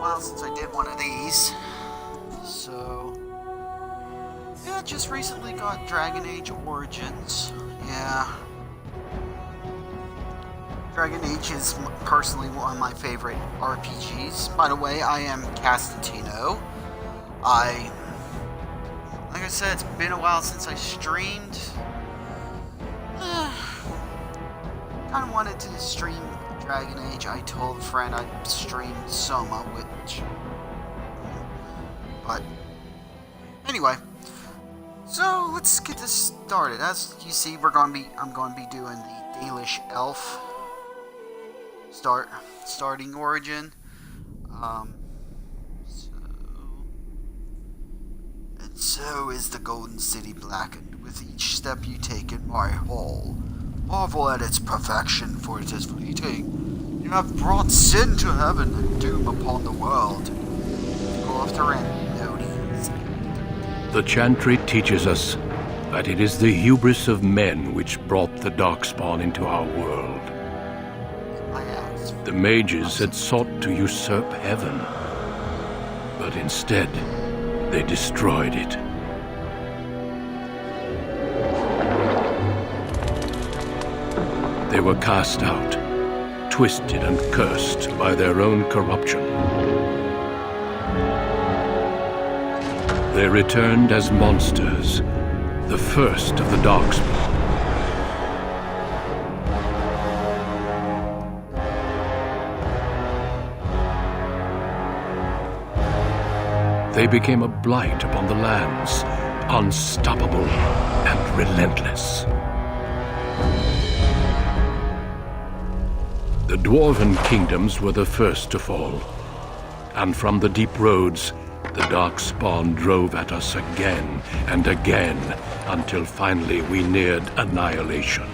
while since I did one of these. So, yeah, I just recently got Dragon Age Origins. Yeah. Dragon Age is personally one of my favorite RPGs. By the way, I am Castantino. Like I said, it's been a while since I streamed. Kind of wanted to stream Dragon Age. I told a friend I'd stream Soma, but anyway. So let's get this started. As you see, I'm going to be doing the Dalish elf starting origin. So is the Golden City blackened with each step you take in my hall. Marvel at its perfection, for it is fleeting. You have brought sin to heaven and doom upon the world. Go after enemies. The chantry teaches us that it is the hubris of men which brought the Darkspawn into our world. The mages had sought to usurp heaven, but instead they destroyed it. They were cast out, twisted and cursed by their own corruption. They returned as monsters, the first of the Darkspawn. They became a blight upon the lands, unstoppable and relentless. The dwarven kingdoms were the first to fall, and from the deep roads, the Darkspawn drove at us again and again, until finally we neared annihilation.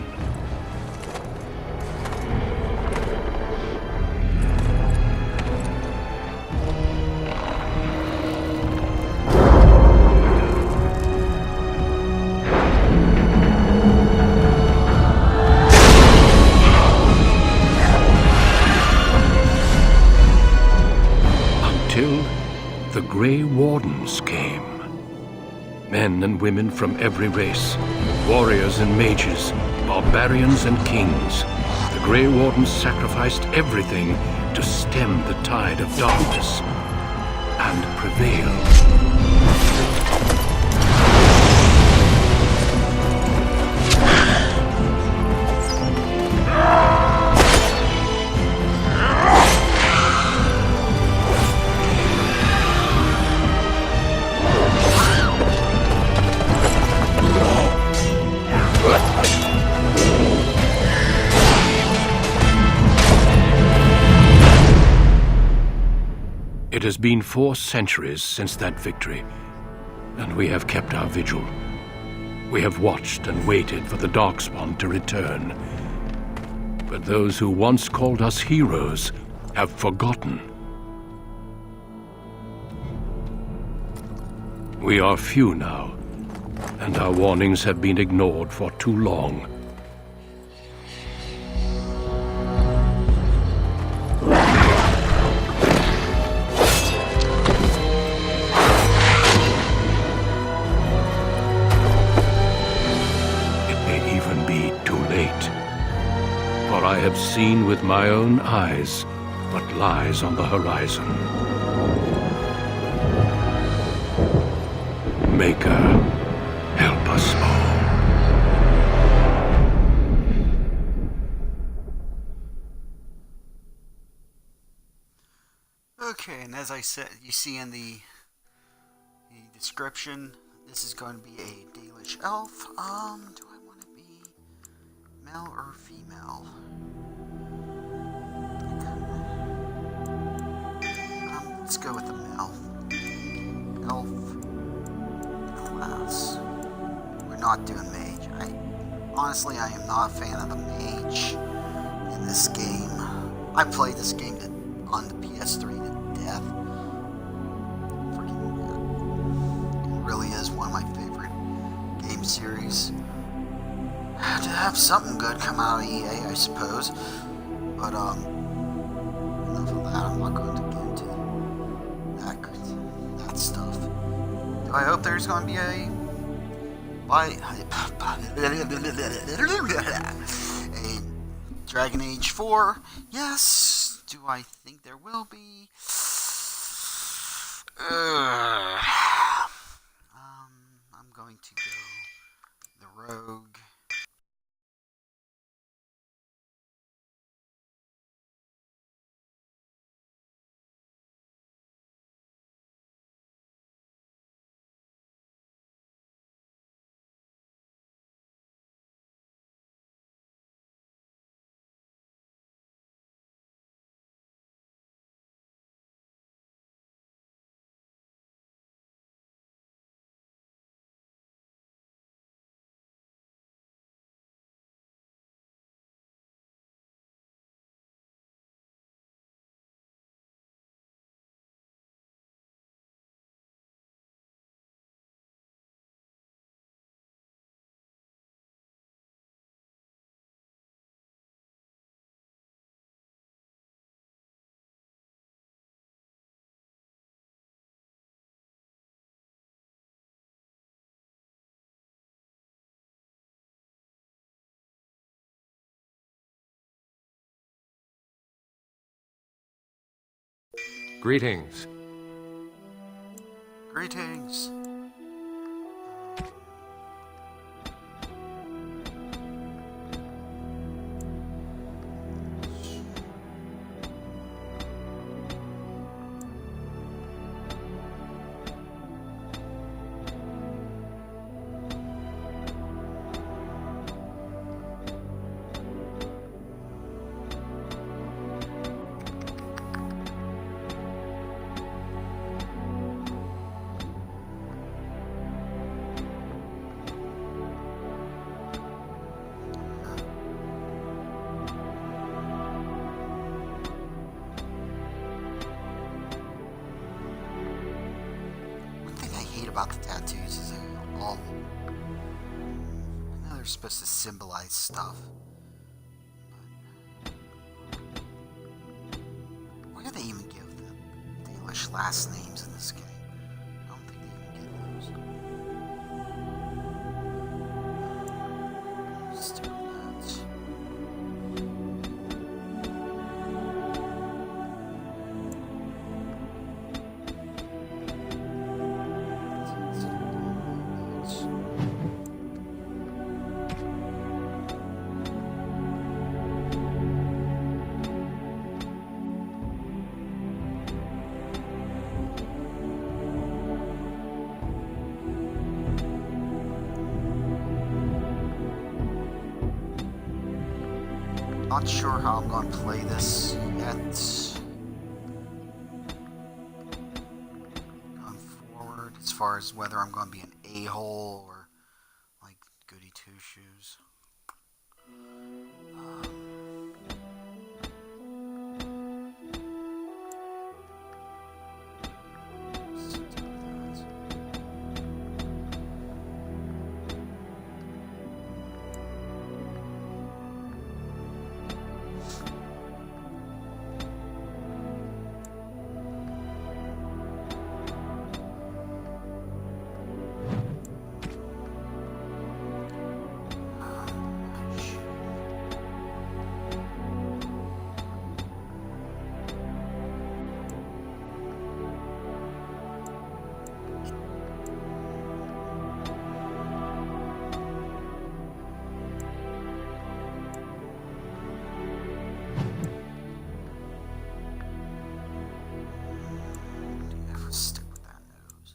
The Grey Wardens came. Men and women from every race, warriors and mages, barbarians and kings. The Grey Wardens sacrificed everything to stem the tide of darkness and prevail. It has been 4 centuries since that victory, and we have kept our vigil. We have watched and waited for the Darkspawn to return. But those who once called us heroes have forgotten. We are few now, and our warnings have been ignored for too long. For I have seen with my own eyes what lies on the horizon. Maker, help us all. Okay, and as I said, you see in the description, this is going to be a Dalish elf. Do I want to be male or female? Let's go with the male. Elf class. We're not doing mage. Honestly, I am not a fan of the mage in this game. I played this game on the PS3 to death. Freaking, it really is one of my favorite game series. Had to have something good come out of EA, I suppose. But enough of that. I'm not going to get into I hope there's going to be a Dragon Age 4. Yes. Do I think there will be? I'm going to go the Rogue. Greetings. Greetings. About the tattoos is all. I know they're supposed to symbolize stuff. But why do they even give the Dalish last names in this game? I don't think they even give those. Let's do that. Not sure how I'm going to play this yet. Going forward, as far as whether I'm going to be an a-hole or like goody two-shoes. Stick with that nose.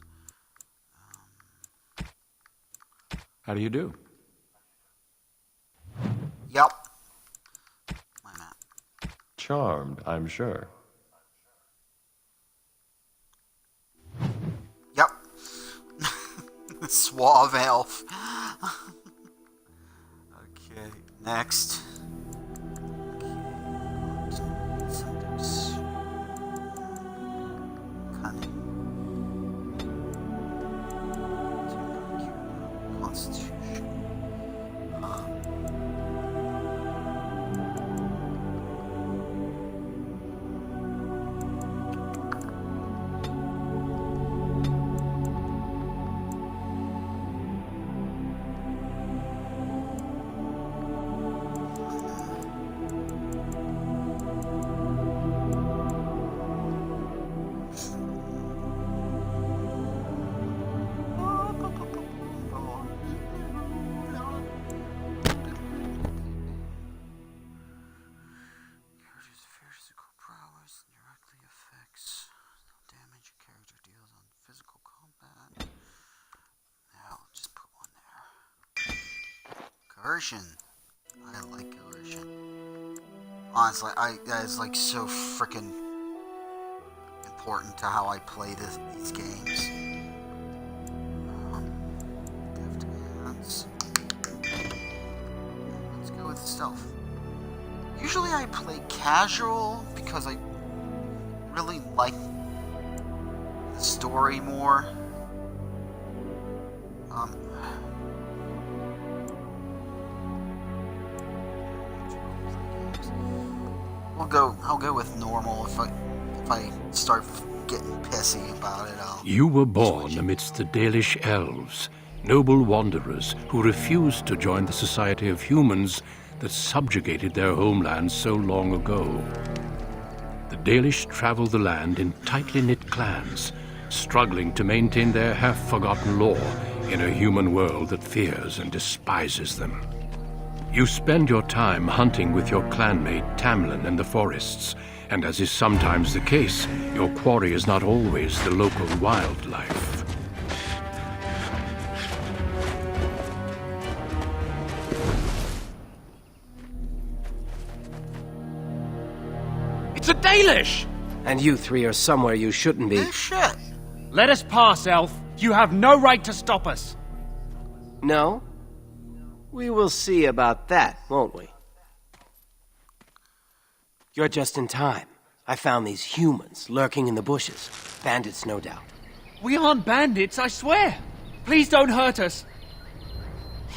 How do you do? Yep. My map. Charmed, I'm sure. Yep. Suave elf. Okay, next. Coercion. I like coercion. Honestly, that is like so freaking important to how I play these games. Gift hands. Let's go with stealth. Usually I play casual because I really like the story more. I'll go with normal. If I start getting pissy about it, I'll... You were born amidst the Dalish elves, noble wanderers who refused to join the society of humans that subjugated their homeland so long ago. The Dalish travel the land in tightly knit clans, struggling to maintain their half-forgotten lore in a human world that fears and despises them. You spend your time hunting with your clanmate Tamlin in the forests, and as is sometimes the case, your quarry is not always the local wildlife. It's a Dalish! And you three are somewhere you shouldn't be. Hey, shit! Let us pass, Elf. You have no right to stop us. No? We will see about that, won't we? You're just in time. I found these humans lurking in the bushes. Bandits, no doubt. We aren't bandits, I swear. Please don't hurt us.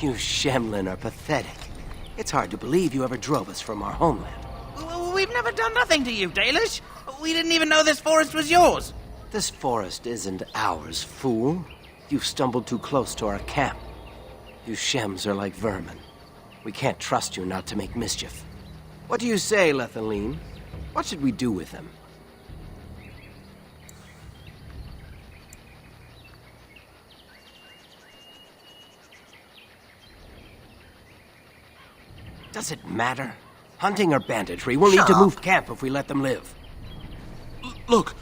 You Shemlin are pathetic. It's hard to believe you ever drove us from our homeland. We've never done nothing to you, Dalish. We didn't even know this forest was yours. This forest isn't ours, fool. You've stumbled too close to our camp. You Shems are like vermin. We can't trust you not to make mischief. What do you say, Lethaline? What should we do with them? Does it matter? Hunting or banditry, we'll need to move camp if we let them live. Look,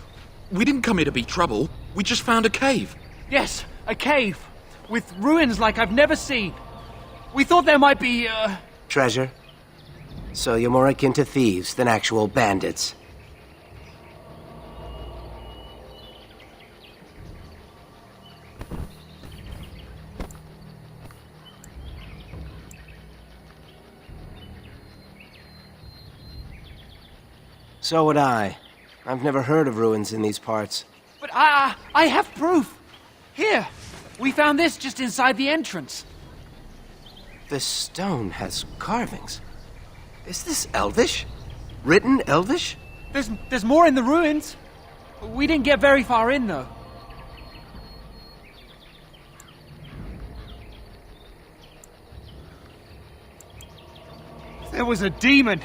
we didn't come here to be trouble. We just found a cave. Yes, a cave. With ruins like I've never seen. We thought there might be, Treasure? So you're more akin to thieves than actual bandits. So would I. I've never heard of ruins in these parts. But I have proof. Here, we found this just inside the entrance. This stone has carvings. Is this Elvish? Written Elvish? There's more in the ruins. We didn't get very far in, though. There was a demon.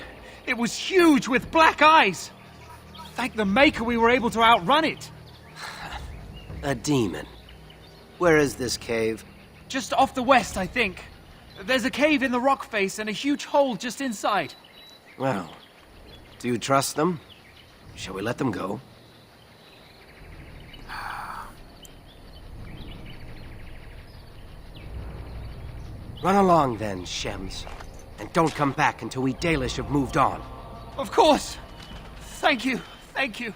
It was huge with black eyes. Thank the Maker we were able to outrun it. A demon. Where is this cave? Just off the west, I think. There's a cave in the rock face and a huge hole just inside. Well, do you trust them? Shall we let them go? Run along then, Shems. And don't come back until we Dalish have moved on. Of course. Thank you. Thank you.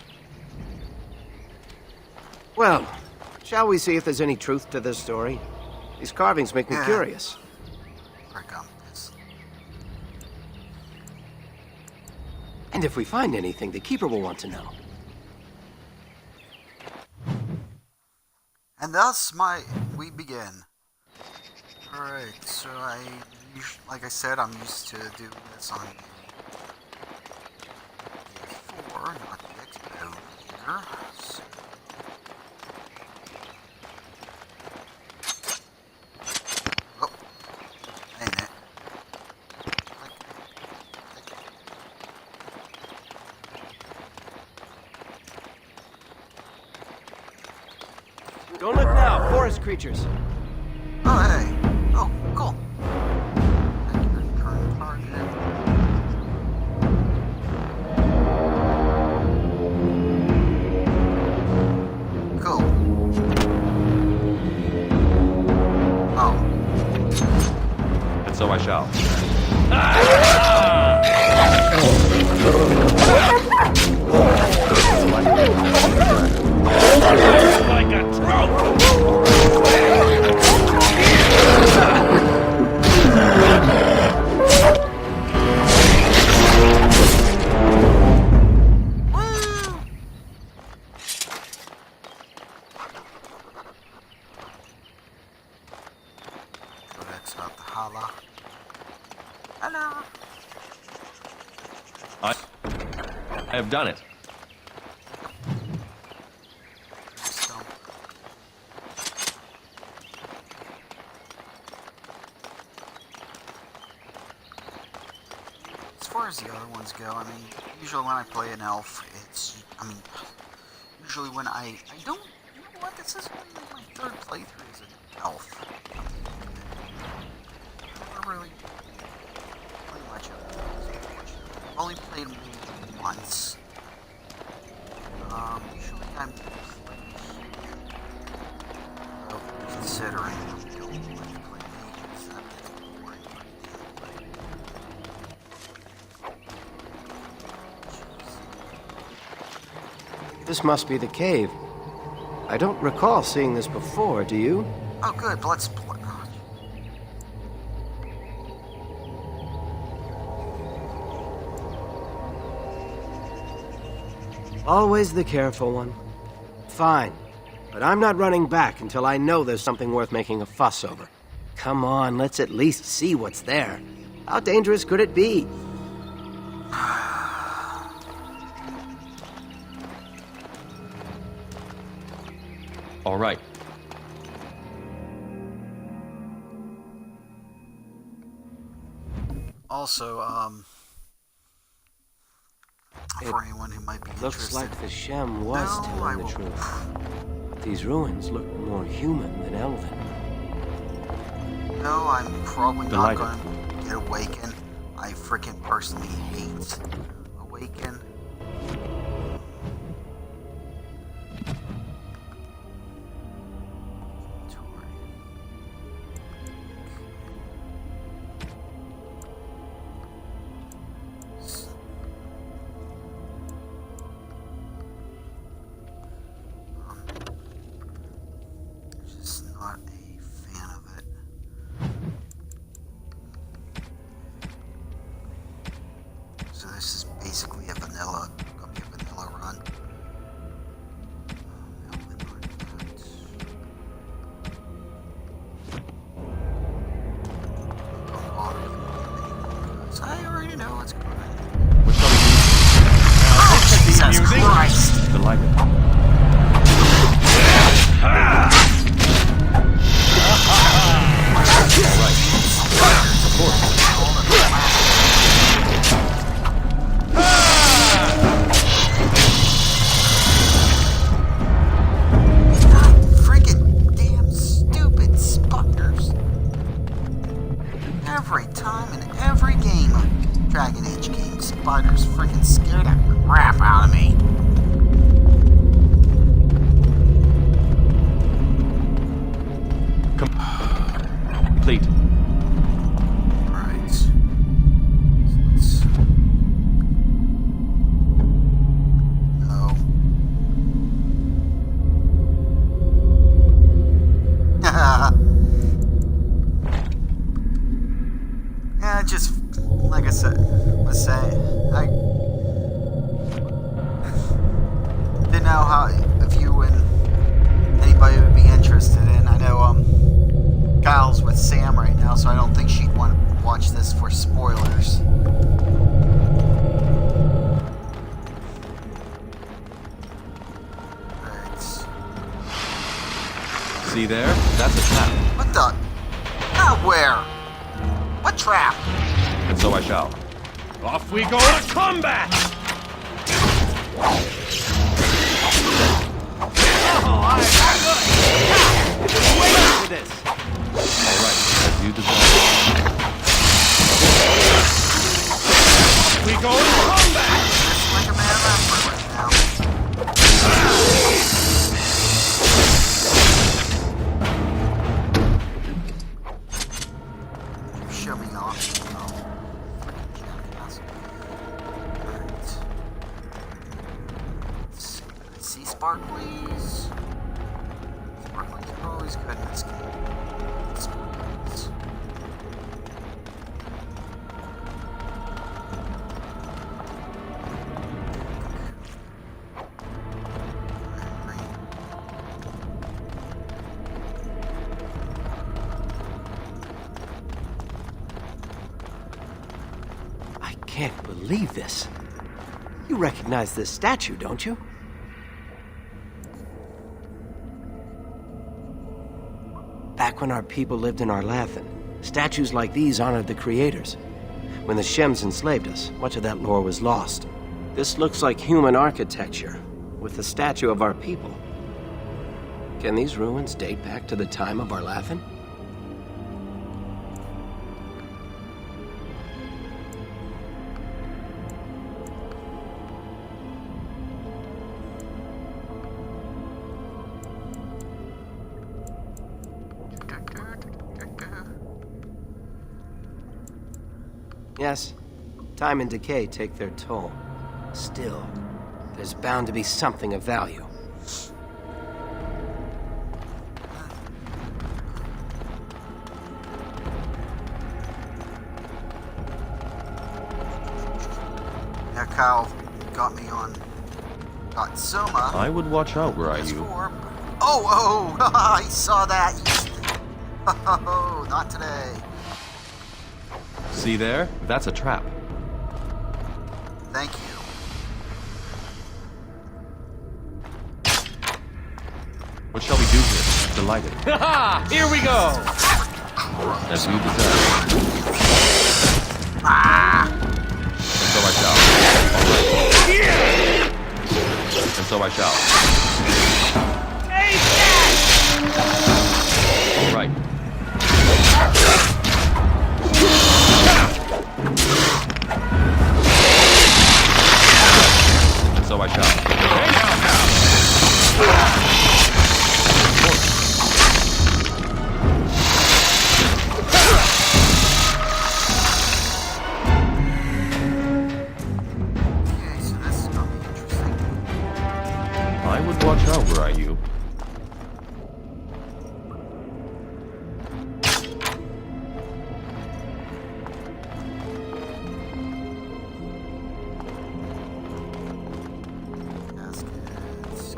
Well, shall we see if there's any truth to this story? These carvings make me curious. And if we find anything, the Keeper will want to know. And thus we begin. Alright, so like I said, I'm used to doing this on the 4, not the Expo here. So. Oh, ain't it? Don't look now, forest creatures. Oh, hey. Oh, cool. Accurate current target. Cool. And so I shall. Like a trout! That's not the holla. Hello. I have done it. Stump. As far as the other ones go, I mean, usually when I play an elf, usually when I don't, you know what, this is only my third playthrough as an elf. Never really play much of it, unfortunately. I've only played maybe once. Usually I'm considering I don't like to play mages, that gets boring pretty damn quick. This must be the cave. I don't recall seeing this before, do you? Oh good, but let's play. Always the careful one. Fine. But I'm not running back until I know there's something worth making a fuss over. Come on, let's at least see what's there. How dangerous could it be? All right. Also, for anyone who might be Looks interested, like the Shem was No, I telling the will- truth. But these ruins look more human than elven. no, I'm probably not Delighted. going to get Awaken. I freaking personally hate Awaken. Just not a fan of it. So this is basically a vanilla, gonna be a vanilla run. I already know what's going on. What shall we Oh, Jesus Christ! do? Delighted. Friggin' damn stupid spiders. Every time in every game, Dragon Age game, spiders friggin' scare the crap out of me. Complete. Right. So let's... No. Yeah, just like I said, was saying, I didn't know how if you and anybody would be interested in. I know Kyle's with Sam right now, so I don't think she'd want to watch this for spoilers. Right. See there? That's a trap. What the? Now where? What trap? And so I shall. Off we go to combat! All right, as you desire. We go to combat! Just like a man of effort right now. Show me off. Sparklies. Sparklies are always good in this game. Sparklies. I can't believe this. You recognize this statue, don't you? Back when our people lived in Arlathan, statues like these honored the creators. When the Shems enslaved us, much of that lore was lost. This looks like human architecture, with the statue of our people. Can these ruins date back to the time of Arlathan? Yes, time and decay take their toll. Still, there's bound to be something of value. Yeah, Kyle got me on Soma. I would watch out, were I you. Oh, I saw that. Oh, not today. See there? That's a trap. Thank you. What shall we do here? Delighted. Ha! Here we go! As you desire. And so I shall. All right. And so I shall. All right. And so I shall. Okay, so this is gonna be interesting. I would watch out, were I you. Caskets.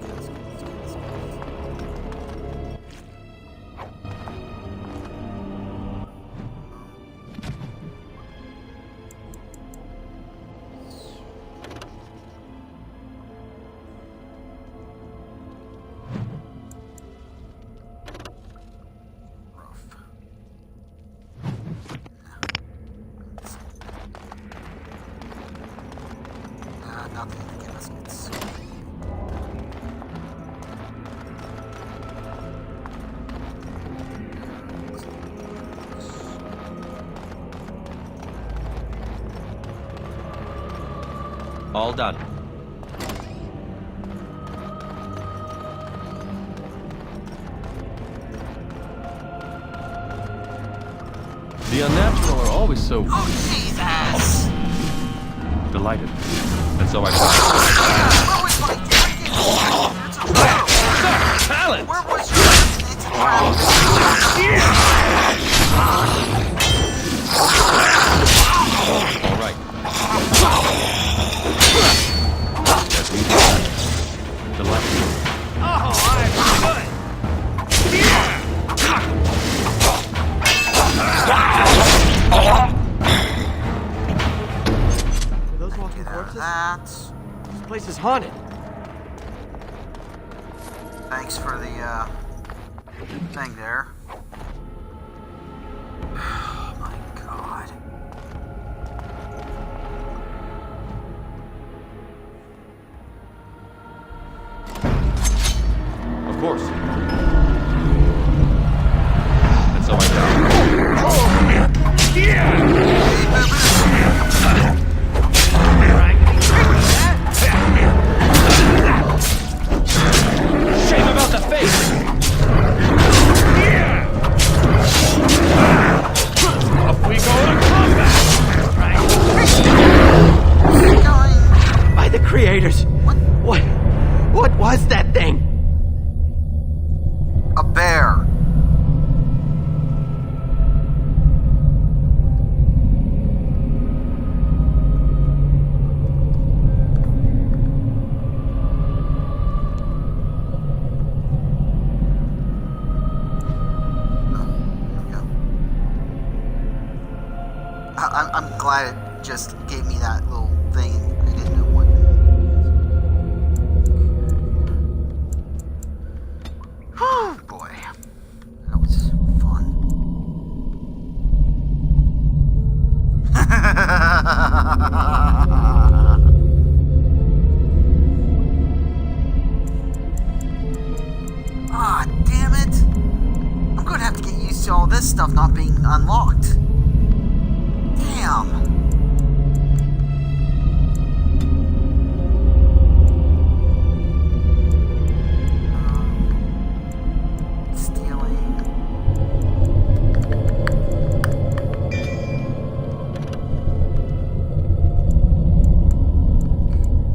Rough. Nothing in the caskets. All done. The unnatural are always so Oh, Jesus! delighted. And so I shall. Where was my jacket? Talent! Where was your All right. As we desire. Delighted. Are those walking corpses? That. This place is haunted. Thanks for the thing there. Oh my god. Of course. And so I shall. Shame about the face! Off we go to combat! By the creators! What What was that thing? A bear. I'm glad it just gave me that little thing. I didn't know what. Oh boy, that was fun. Ah, damn it! I'm gonna have to get used to all this stuff not being unlocked. Damn.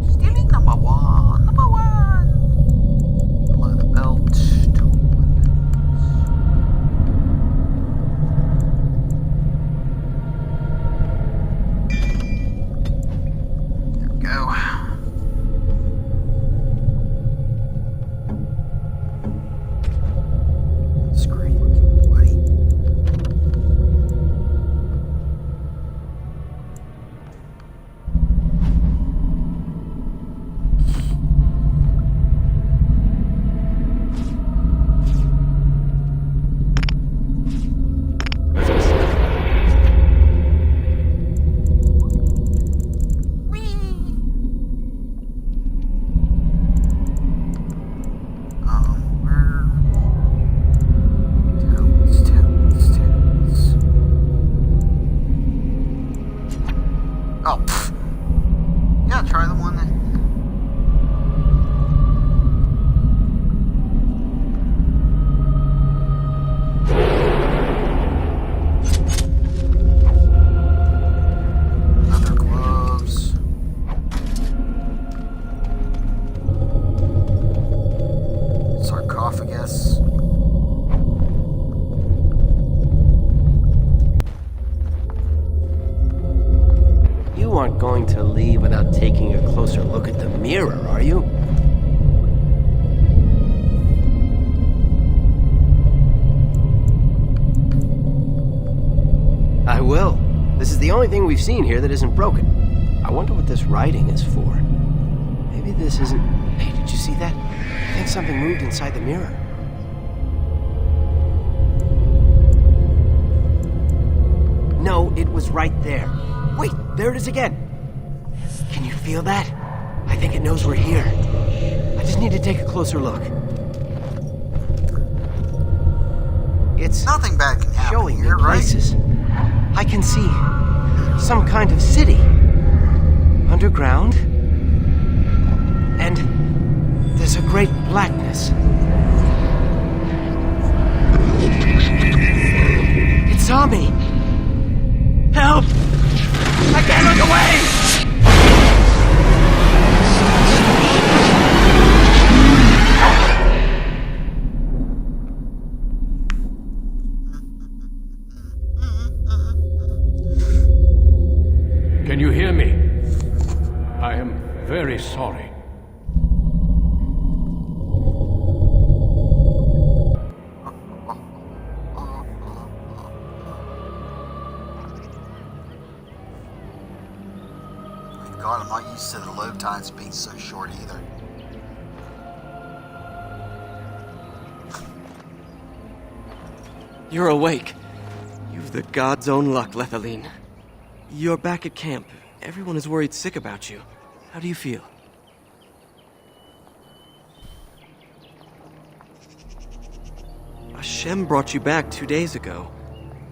Stealing number one. Below the belt. aren't going to leave without taking a closer look at the mirror, are you? I will. This is the only thing we've seen here that isn't broken. I wonder what this writing is for. Maybe this isn't... Hey, did you see that? I think something moved inside the mirror. No, it was right there. Wait, there it is again. Can you feel that? I think it knows we're here. I just need to take a closer look. It's nothing bad can happen showing here, me places. right? I can see some kind of city. Underground. And there's a great blackness. It saw me. Help! I can't look away! Can you hear me? I am very sorry. God, I'm not used to the load times being so short either. You're awake. You've the god's own luck, Lethaline. You're back at camp. Everyone is worried sick about you. How do you feel? Hashem brought you back 2 days ago.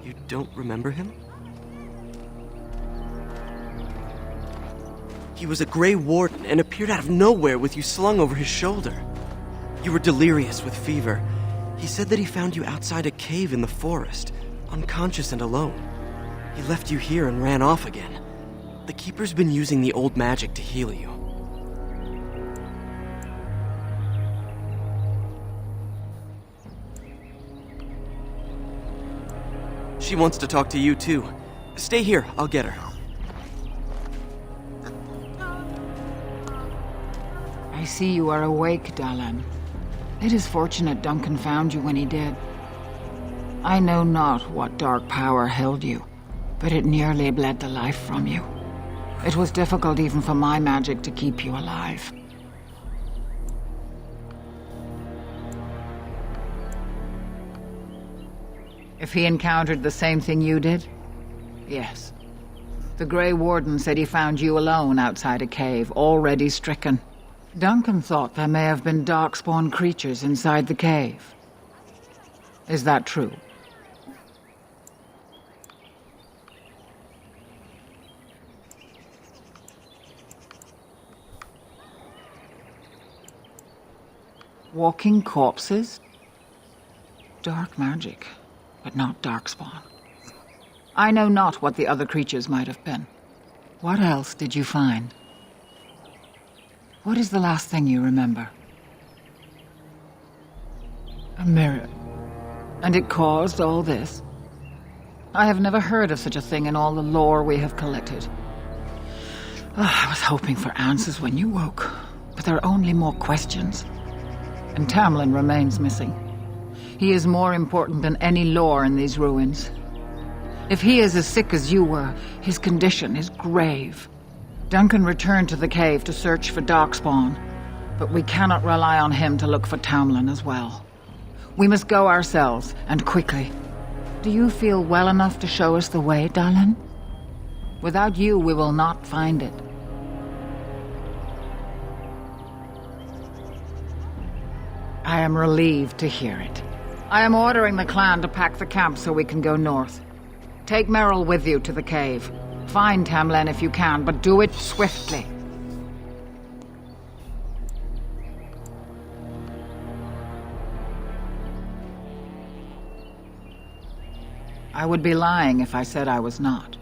You don't remember him? He was a Grey Warden and appeared out of nowhere with you slung over his shoulder. You were delirious with fever. He said that he found you outside a cave in the forest, unconscious and alone. He left you here and ran off again. The Keeper's been using the old magic to heal you. She wants to talk to you too. Stay here, I'll get her. I see you are awake, Dalish. It is fortunate Duncan found you when he did. I know not what dark power held you, but it nearly bled the life from you. It was difficult even for my magic to keep you alive. If he encountered the same thing you did? Yes. The Grey Warden said he found you alone outside a cave, already stricken. Duncan thought there may have been darkspawn creatures inside the cave. Is that true? Walking corpses? Dark magic, but not darkspawn. I know not what the other creatures might have been. What else did you find? What is the last thing you remember? A mirror. And it caused all this? I have never heard of such a thing in all the lore we have collected. I was hoping for answers when you woke, but there are only more questions. And Tamlin remains missing. He is more important than any lore in these ruins. If he is as sick as you were, his condition is grave. Duncan returned to the cave to search for Darkspawn, but we cannot rely on him to look for Tamlin as well. We must go ourselves, and quickly. Do you feel well enough to show us the way, Dalish? Without you, we will not find it. I am relieved to hear it. I am ordering the clan to pack the camp so we can go north. Take Merrill with you to the cave. Find Tamlin if you can, but do it swiftly. I would be lying if I said I was not.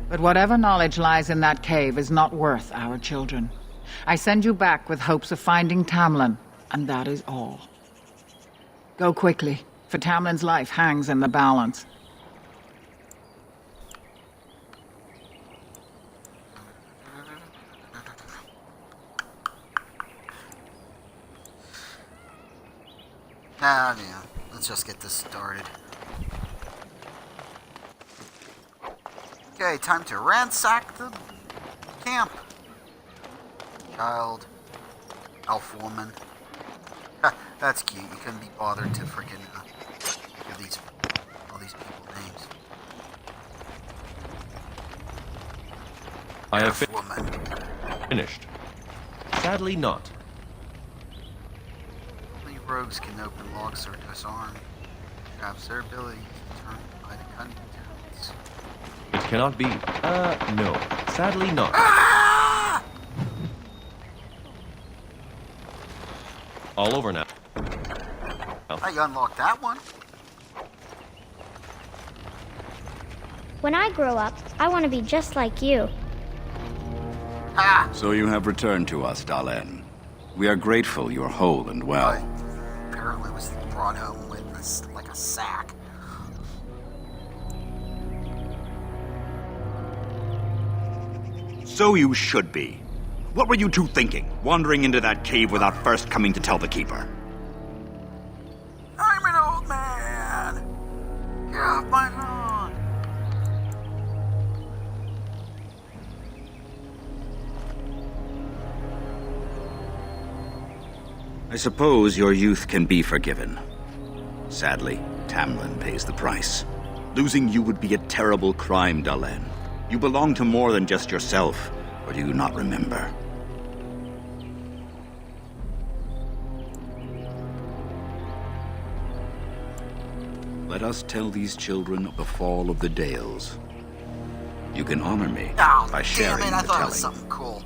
But whatever knowledge lies in that cave is not worth our children. I send you back with hopes of finding Tamlin, and that is all. Go quickly, for Tamlin's life hangs in the balance. Ah, yeah. Let's just get this started. Okay, time to ransack the camp. Child. Elf woman. Ha, that's cute. You couldn't be bothered to freaking give all these people names. I have Elf woman. finished. Sadly not. Only rogues can open locks or disarm. Perhaps their ability is determined by the contents. It cannot be. No. Sadly not. Ah! All over now. I unlocked that one. When I grow up, I want to be just like you. Ha! So you have returned to us, Dalish. We are grateful you're whole and well. Apparently was brought home with this, like a sack. So you should be. What were you two thinking, wandering into that cave without first coming to tell the Keeper? I'm an old man. Get off my lawn. I suppose your youth can be forgiven. Sadly, Tamlin pays the price. Losing you would be a terrible crime, Dalish. You belong to more than just yourself, or do you not remember? Let us tell these children of the fall of the Dales. You can honor me Oh, by damn sharing it, I the thought telling. it was something cool.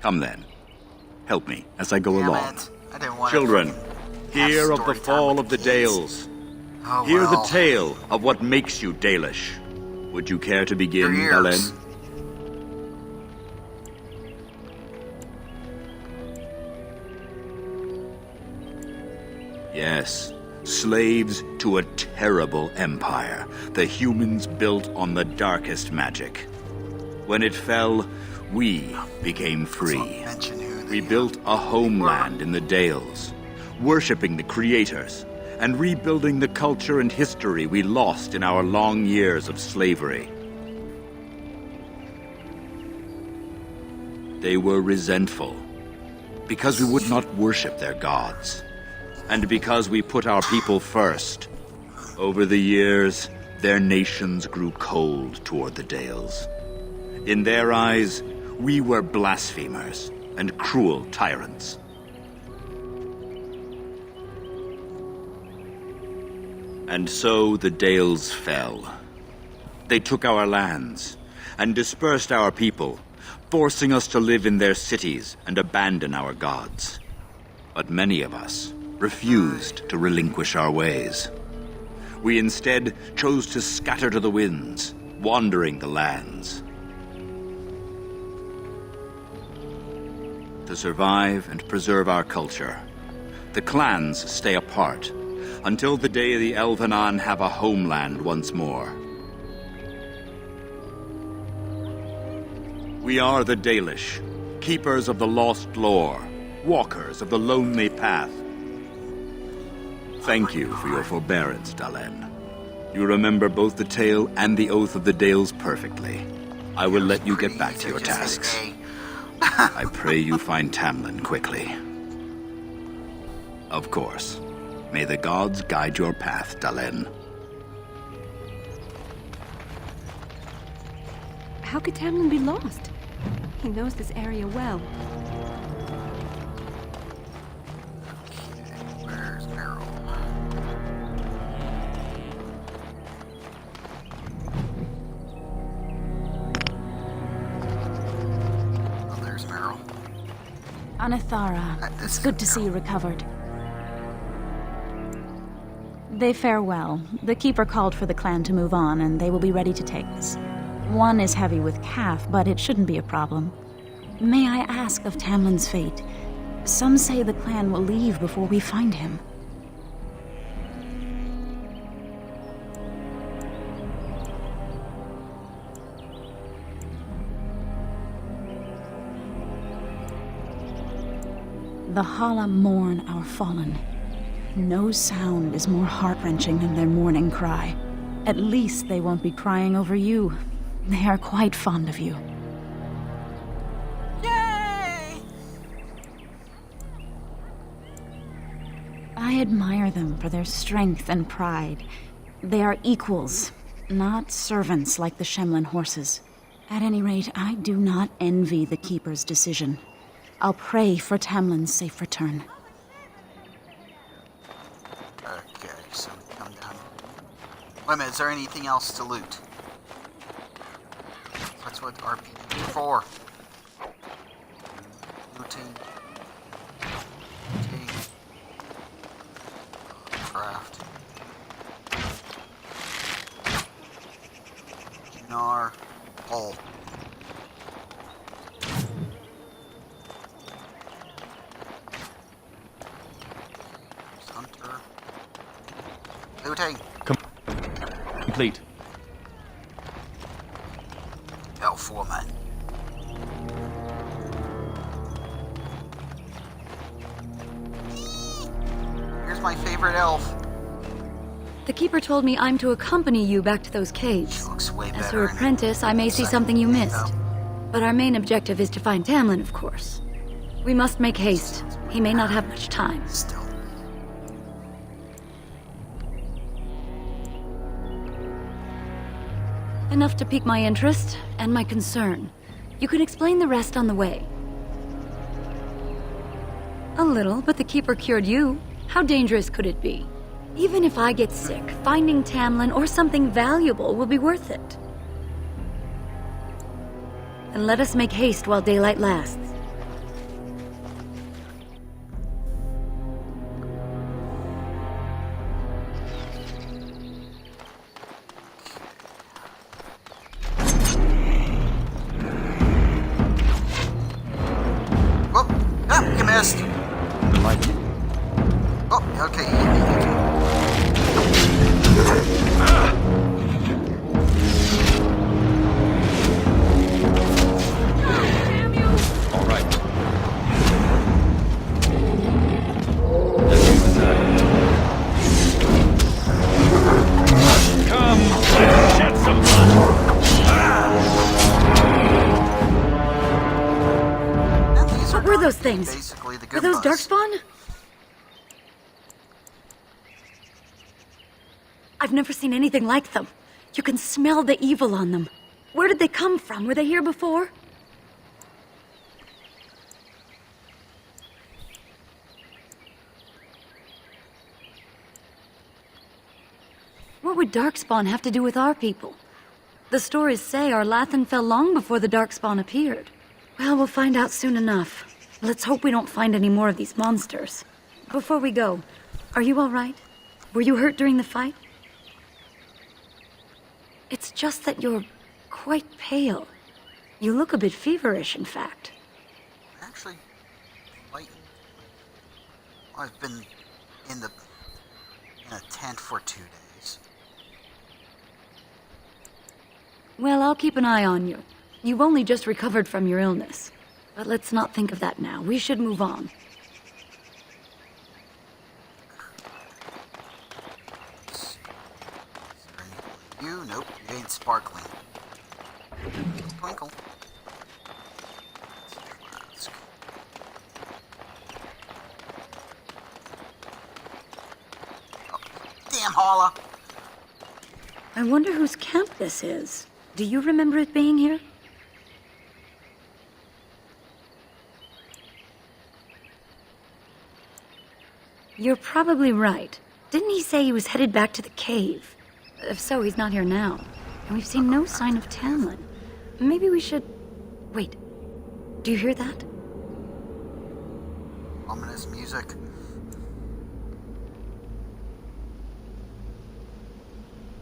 Come then. Help me as I go Damn along. it. I didn't want Children, to hear of the story time fall with of the kids. Dales. Oh, Hear well. the tale of what makes you Dalish. Would you care to begin, Your ears. Dalish? Yes, slaves to a terrible empire the humans built on the darkest magic. When it fell, we became free. We built a homeland in the Dales, worshipping the creators, and rebuilding the culture and history we lost in our long years of slavery. They were resentful, because we would not worship their gods, and because we put our people first. Over the years, their nations grew cold toward the Dales. In their eyes, we were blasphemers and cruel tyrants. And so the Dales fell. They took our lands and dispersed our people, forcing us to live in their cities and abandon our gods. But many of us refused to relinquish our ways. We instead chose to scatter to the winds, wandering the lands. To survive and preserve our culture, the clans stay apart until the day the Elvenan have a homeland once more. We are the Dalish, keepers of the lost lore, walkers of the lonely path. Thank you for your forbearance, Dalen. You remember both the tale and the oath of the Dales perfectly. I will let you get back to your tasks. I pray you find Tamlin quickly. Of course. May the gods guide your path, Dalen. How could Tamlin be lost? He knows this area well. Where's Meryl? Oh, there's Meryl. Anathara, it's good to see you recovered. They fare well. The Keeper called for the clan to move on, and they will be ready to take us. One is heavy with calf, but it shouldn't be a problem. May I ask of Tamlin's fate? Some say the clan will leave before we find him. The Hala mourn our fallen. No sound is more heart-wrenching than their mourning cry. At least they won't be crying over you. They are quite fond of you. Yay! I admire them for their strength and pride. They are equals, not servants like the Shemlin horses. At any rate, I do not envy the Keeper's decision. I'll pray for Tamlin's safe return. Okay, so we come down. Wait a minute, is there anything else to loot? That's what RPG is for. Looting. Looting. Craft. Nar. Hull. Hunter. Looting. Complete. Foreman. Here's my favorite elf. The Keeper told me I'm to accompany you back to those caves. Looks way As better her in apprentice, I may see something you missed. But our main objective is to find Tamlin, of course. We must make haste. He may not have much time. Still. Enough to pique my interest and my concern. You can explain the rest on the way. A little, but the Keeper cured you. How dangerous could it be? Even if I get sick, finding Tamlin or something valuable will be worth it. And let us make haste while daylight lasts. Oh, you missed. Like it. Oh, okay. things? Basically the Are those Goombas. darkspawn? I've never seen anything like them. You can smell the evil on them. Where did they come from? Were they here before? What would darkspawn have to do with our people? The stories say our Lathan fell long before the darkspawn appeared. Well, we'll find out soon enough. Let's hope we don't find any more of these monsters. Before we go, are you all right? Were you hurt during the fight? It's just that you're quite pale. You look a bit feverish, in fact. Actually, like, I've been in a tent for 2 days. Well, I'll keep an eye on you. You've only just recovered from your illness. But let's not think of that now. We should move on. You? Nope, you ain't sparkling. Twinkle. Oh, damn, Holla! I wonder whose camp this is. Do you remember it being here? You're probably right. Didn't he say he was headed back to the cave? If so, he's not here now. And we've seen no sign of Tamlin. Maybe we should... Wait. Do you hear that? Ominous music.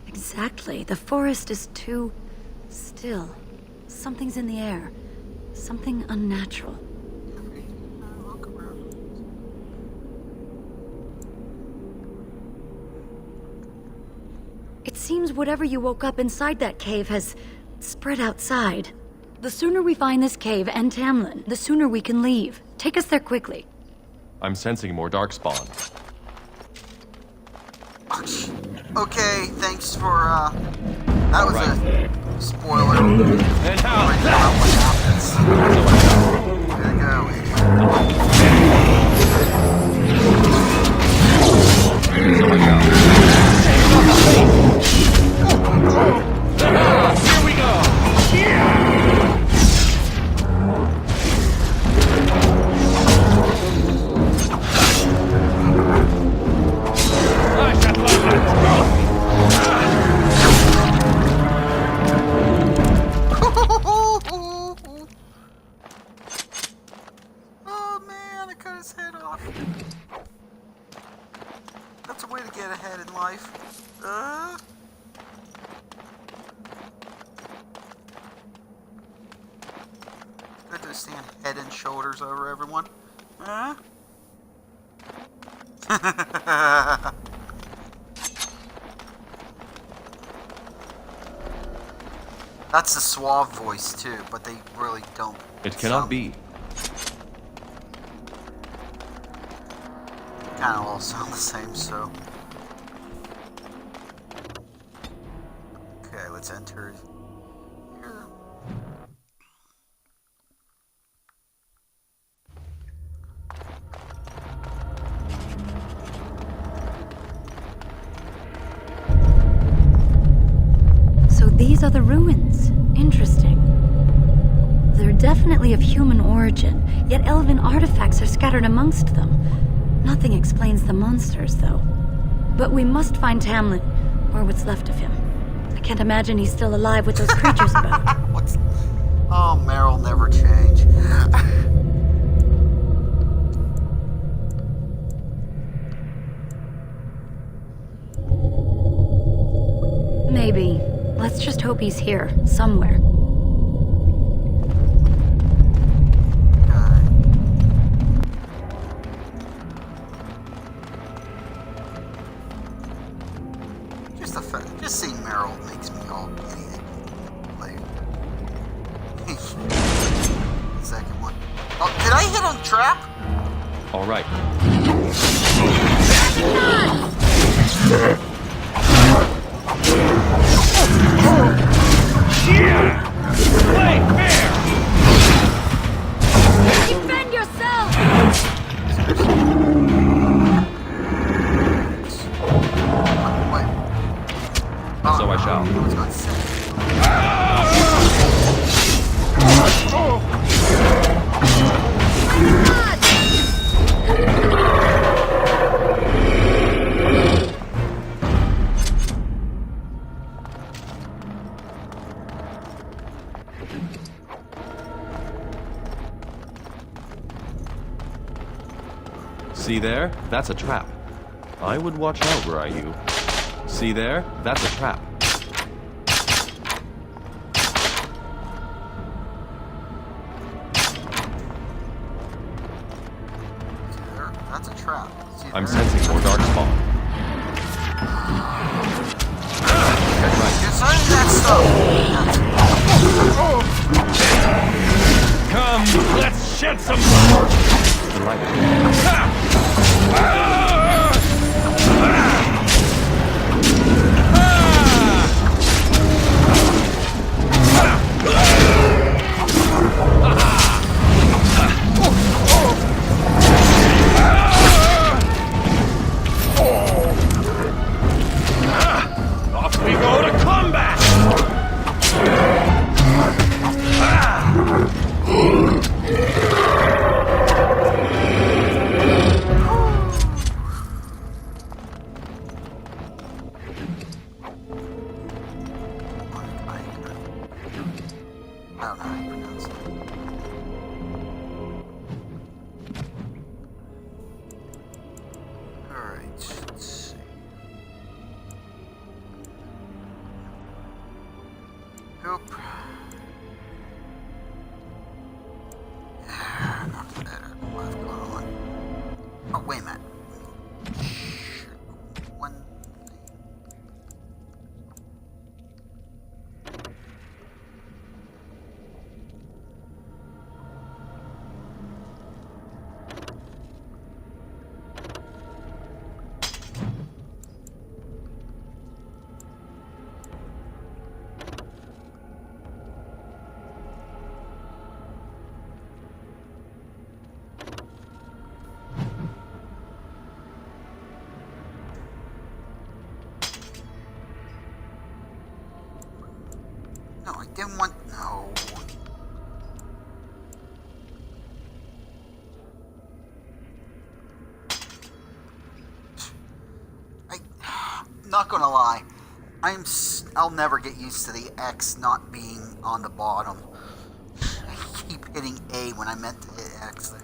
Exactly. The forest is too... still. Something's in the air. Something unnatural. It seems whatever you woke up inside that cave has spread outside. The sooner we find this cave and Tamlin, the sooner we can leave. Take us there quickly. I'm sensing more darkspawn. Okay, thanks for, that was a spoiler. And how? What happens. There you go, Here we go! Oh man, I cut his head off. That's a way to get ahead in life. Good to stand head and shoulders over everyone. That's the suave voice too, but they really don't. It cannot be. Kind of all sound the same, so. Okay, let's enter here. So these are the ruins. Interesting. They're definitely of human origin, yet elven artifacts are scattered amongst them. Nothing explains the monsters, though. But we must find Tamlin, or what's left of him. I can't imagine he's still alive with those creatures about. Oh, Meryl never change. Maybe. Let's just hope he's here, somewhere. Just seeing Meryl makes me all giddy. Like, second one. Oh, did I hit on trap? All right. Play fair! Defend yourself! See there? That's a trap. I would watch out were I you. See there? That's a trap. That's a trap. I'm sensing more dark spawn. Come, let's shed some blood. The light. Off we go to combat! I don't know how you pronounce it. Alright, let's see. Nope. Nothing better. What's going on? Oh, wait a minute. One thing. No, I didn't want... No. I'm not gonna lie. I'll never get used to the X not being on the bottom. I keep hitting A when I meant to hit X.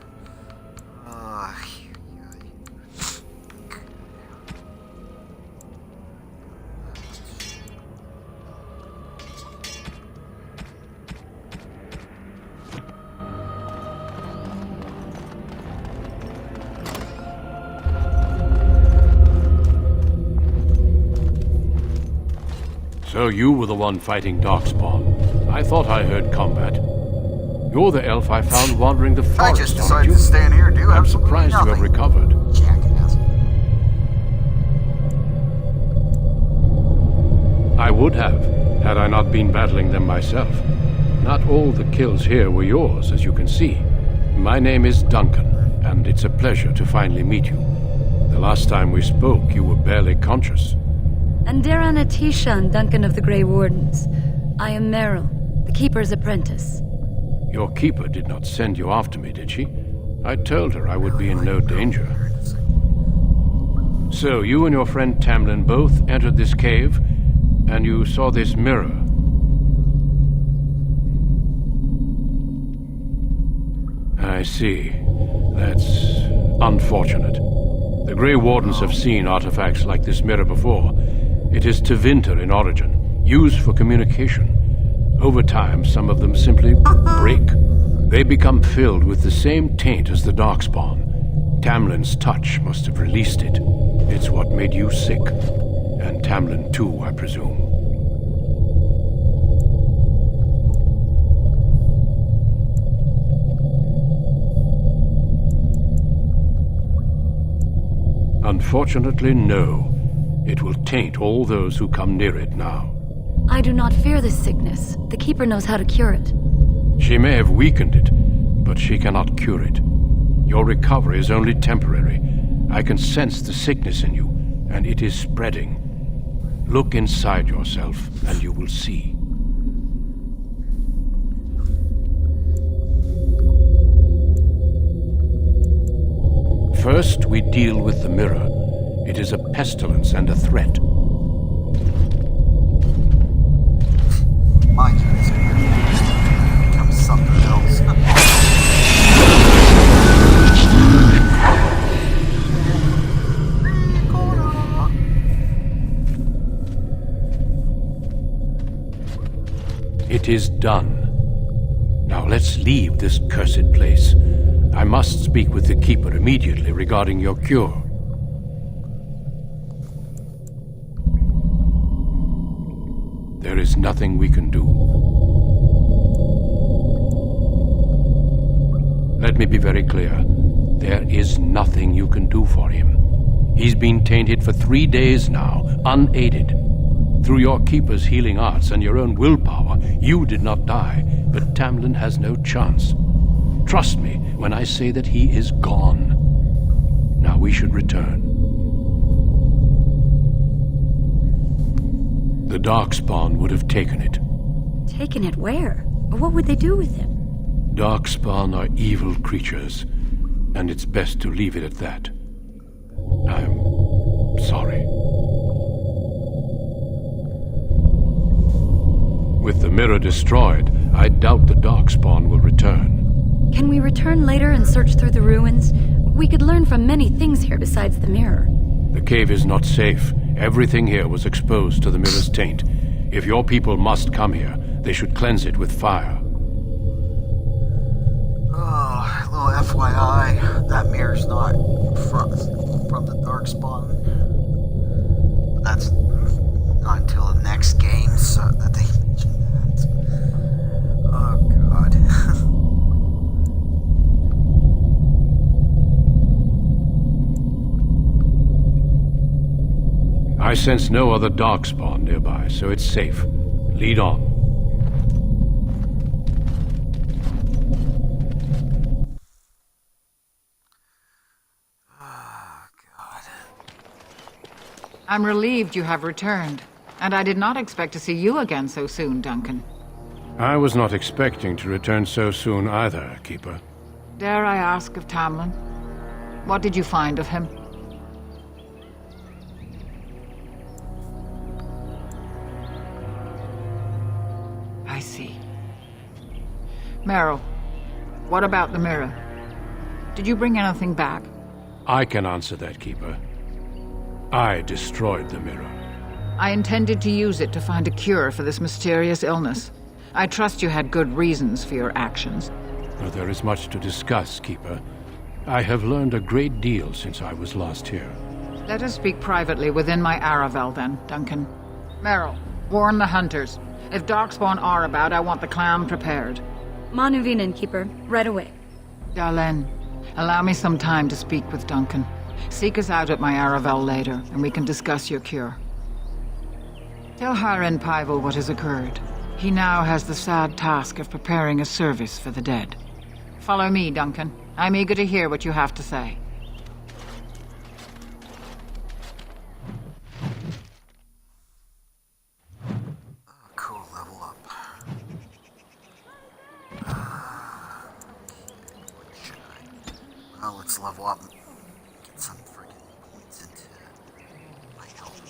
So you were the one fighting Darkspawn. I thought I heard combat. You're the elf I found wandering the forest, I just decided aren't you? to stand here and do I'm absolutely surprised nothing. you have recovered. Jackass. I would have, had I not been battling them myself. Not all the kills here were yours, as you can see. My name is Duncan, and it's a pleasure to finally meet you. The last time we spoke, you were barely conscious. Andarana Tishan, Duncan of the Grey Wardens. I am Meryl, the Keeper's apprentice. Your keeper did not send you after me, did she? I told her I would be in no danger. So, you and your friend Tamlin both entered this cave, and you saw this mirror. I see. That's unfortunate. The Grey Wardens have seen artifacts like this mirror before. It is Tevinter in origin, used for communication. Over time, some of them simply break. They become filled with the same taint as the Darkspawn. Tamlin's touch must have released it. It's what made you sick. And Tamlin too, I presume. Unfortunately, no. It will taint all those who come near it now. I do not fear this sickness. The Keeper knows how to cure it. She may have weakened it, but she cannot cure it. Your recovery is only temporary. I can sense the sickness in you, and it is spreading. Look inside yourself, and you will see. First, we deal with the mirror. It is a pestilence and a threat. My goodness, become something else. It is done. Now let's leave this cursed place. I must speak with the Keeper immediately regarding your cure. There is nothing we can do. Let me be very clear. There is nothing you can do for him. He's been tainted for 3 days now, unaided. Through your Keeper's healing arts and your own willpower, you did not die, but Tamlin has no chance. Trust me when I say that he is gone. Now we should return. The Darkspawn would have taken it. Taken it where? What would they do with him? Darkspawn are evil creatures, and it's best to leave it at that. I'm sorry. With the mirror destroyed, I doubt the Darkspawn will return. Can we return later and search through the ruins? We could learn from many things here besides the mirror. The cave is not safe. Everything here was exposed to the mirror's taint. If your people must come here, they should cleanse it with fire. Oh, little FYI, that mirror's not from the Darkspawn. That's not until the next game, so that they mention that. Oh god. I sense no other Darkspawn nearby, so it's safe. Lead on. I'm relieved you have returned, and I did not expect to see you again so soon, Duncan. I was not expecting to return so soon either, Keeper. Dare I ask of Tamlin? What did you find of him? I see. Meryl, what about the mirror? Did you bring anything back? I can answer that, Keeper. I destroyed the mirror. I intended to use it to find a cure for this mysterious illness. I trust you had good reasons for your actions. Well, there is much to discuss, Keeper. I have learned a great deal since I was last here. Let us speak privately within my Aravel, then, Duncan. Meryl, warn the hunters. If Darkspawn are about, I want the clan prepared. Manuvinen, Keeper. Right away. Dalen, allow me some time to speak with Duncan. Seek us out at my Aravel later, and we can discuss your cure. Tell Haren Pyvel what has occurred. He now has the sad task of preparing a service for the dead. Follow me, Duncan. I'm eager to hear what you have to say. Cool, level up. What should I? Well, let's level up. Get some friggin' points into my health.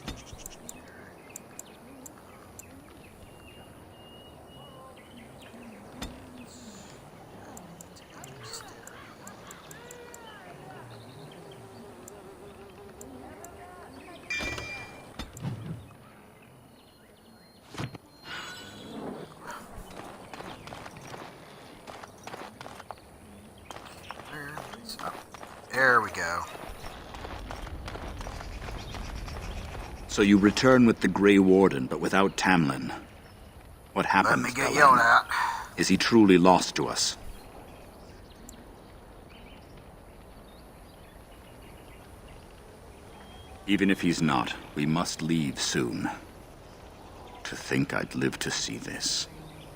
There we go. So you return with the Grey Warden, but without Tamlin. What happened? Let me get yelled at. Is he truly lost to us? Even if he's not, we must leave soon. To think I'd live to see this.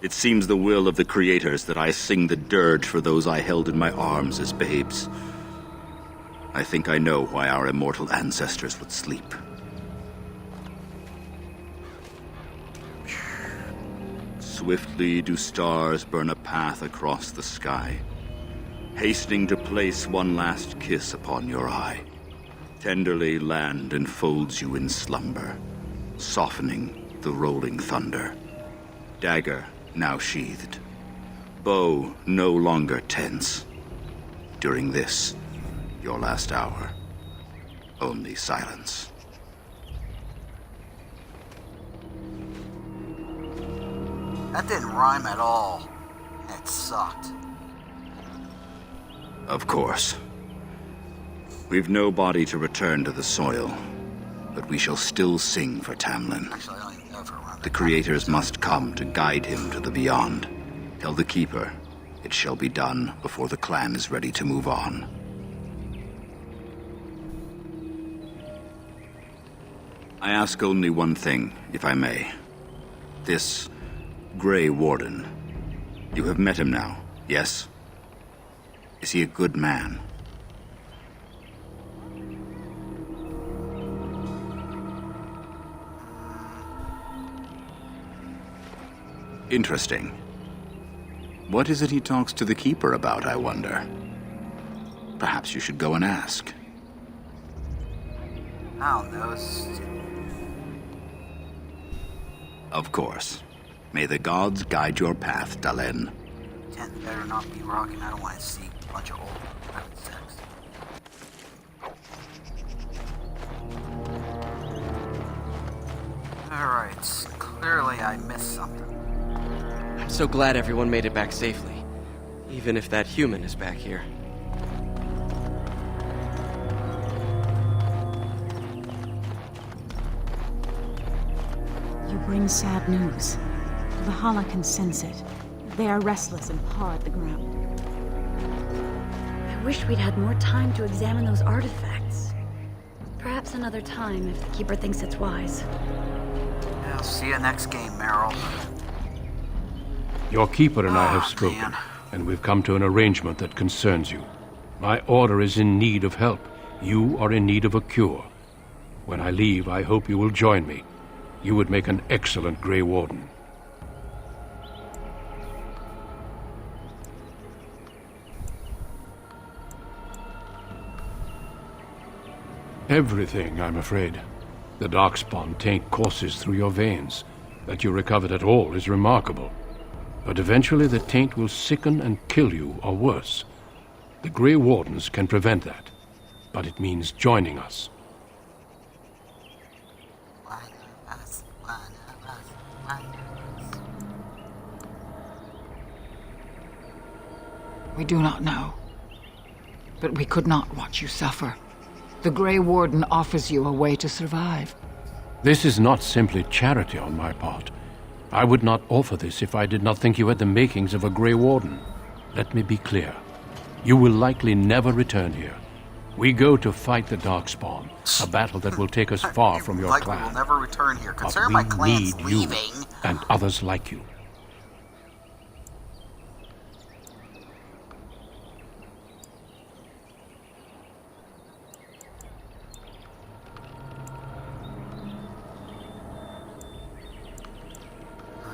It seems the will of the creators that I sing the dirge for those I held in my arms as babes. I think I know why our immortal ancestors would sleep. Swiftly do stars burn a path across the sky, hastening to place one last kiss upon your eye. Tenderly land enfolds you in slumber, softening the rolling thunder. Dagger now sheathed, bow no longer tense. During this, your last hour, only silence. That didn't rhyme at all. It sucked. Of course. We've no body to return to the soil, but we shall still sing for Tamlin. Actually, I don't even know if I remember. The creators must come to guide him to the beyond. Tell the Keeper, it shall be done before the clan is ready to move on. I ask only one thing, if I may. This Grey Warden. You have met him now, yes? Is he a good man? Interesting. What is it he talks to the Keeper about, I wonder? Perhaps you should go and ask. I don't know. Of course. May the gods guide your path, Dalen. Tent better not be rocking. I don't want to see a bunch of old having sex. Alright, clearly I missed something. I'm so glad everyone made it back safely. Even if that human is back here. You bring sad news. The Hala can sense it. They are restless and paw at the ground. I wish we'd had more time to examine those artifacts. Perhaps another time, if the Keeper thinks it's wise. I'll see you next game, Meryl. Your Keeper and I have Oh, spoken, man. and we've come to an arrangement that concerns you. My order is in need of help. You are in need of a cure. When I leave, I hope you will join me. You would make an excellent Grey Warden. Everything, I'm afraid. The Darkspawn taint courses through your veins. That you recovered at all is remarkable. But eventually the taint will sicken and kill you, or worse. The Grey Wardens can prevent that. But it means joining us. We do not know. But we could not watch you suffer. The Grey Warden offers you a way to survive. This is not simply charity on my part. I would not offer this if I did not think you had the makings of a Grey Warden. Let me be clear. You will likely never return here. We go to fight the Darkspawn, a battle that will take us far from your Likely clan. will never return here. But Consider we my clan's need leaving. you and others like you.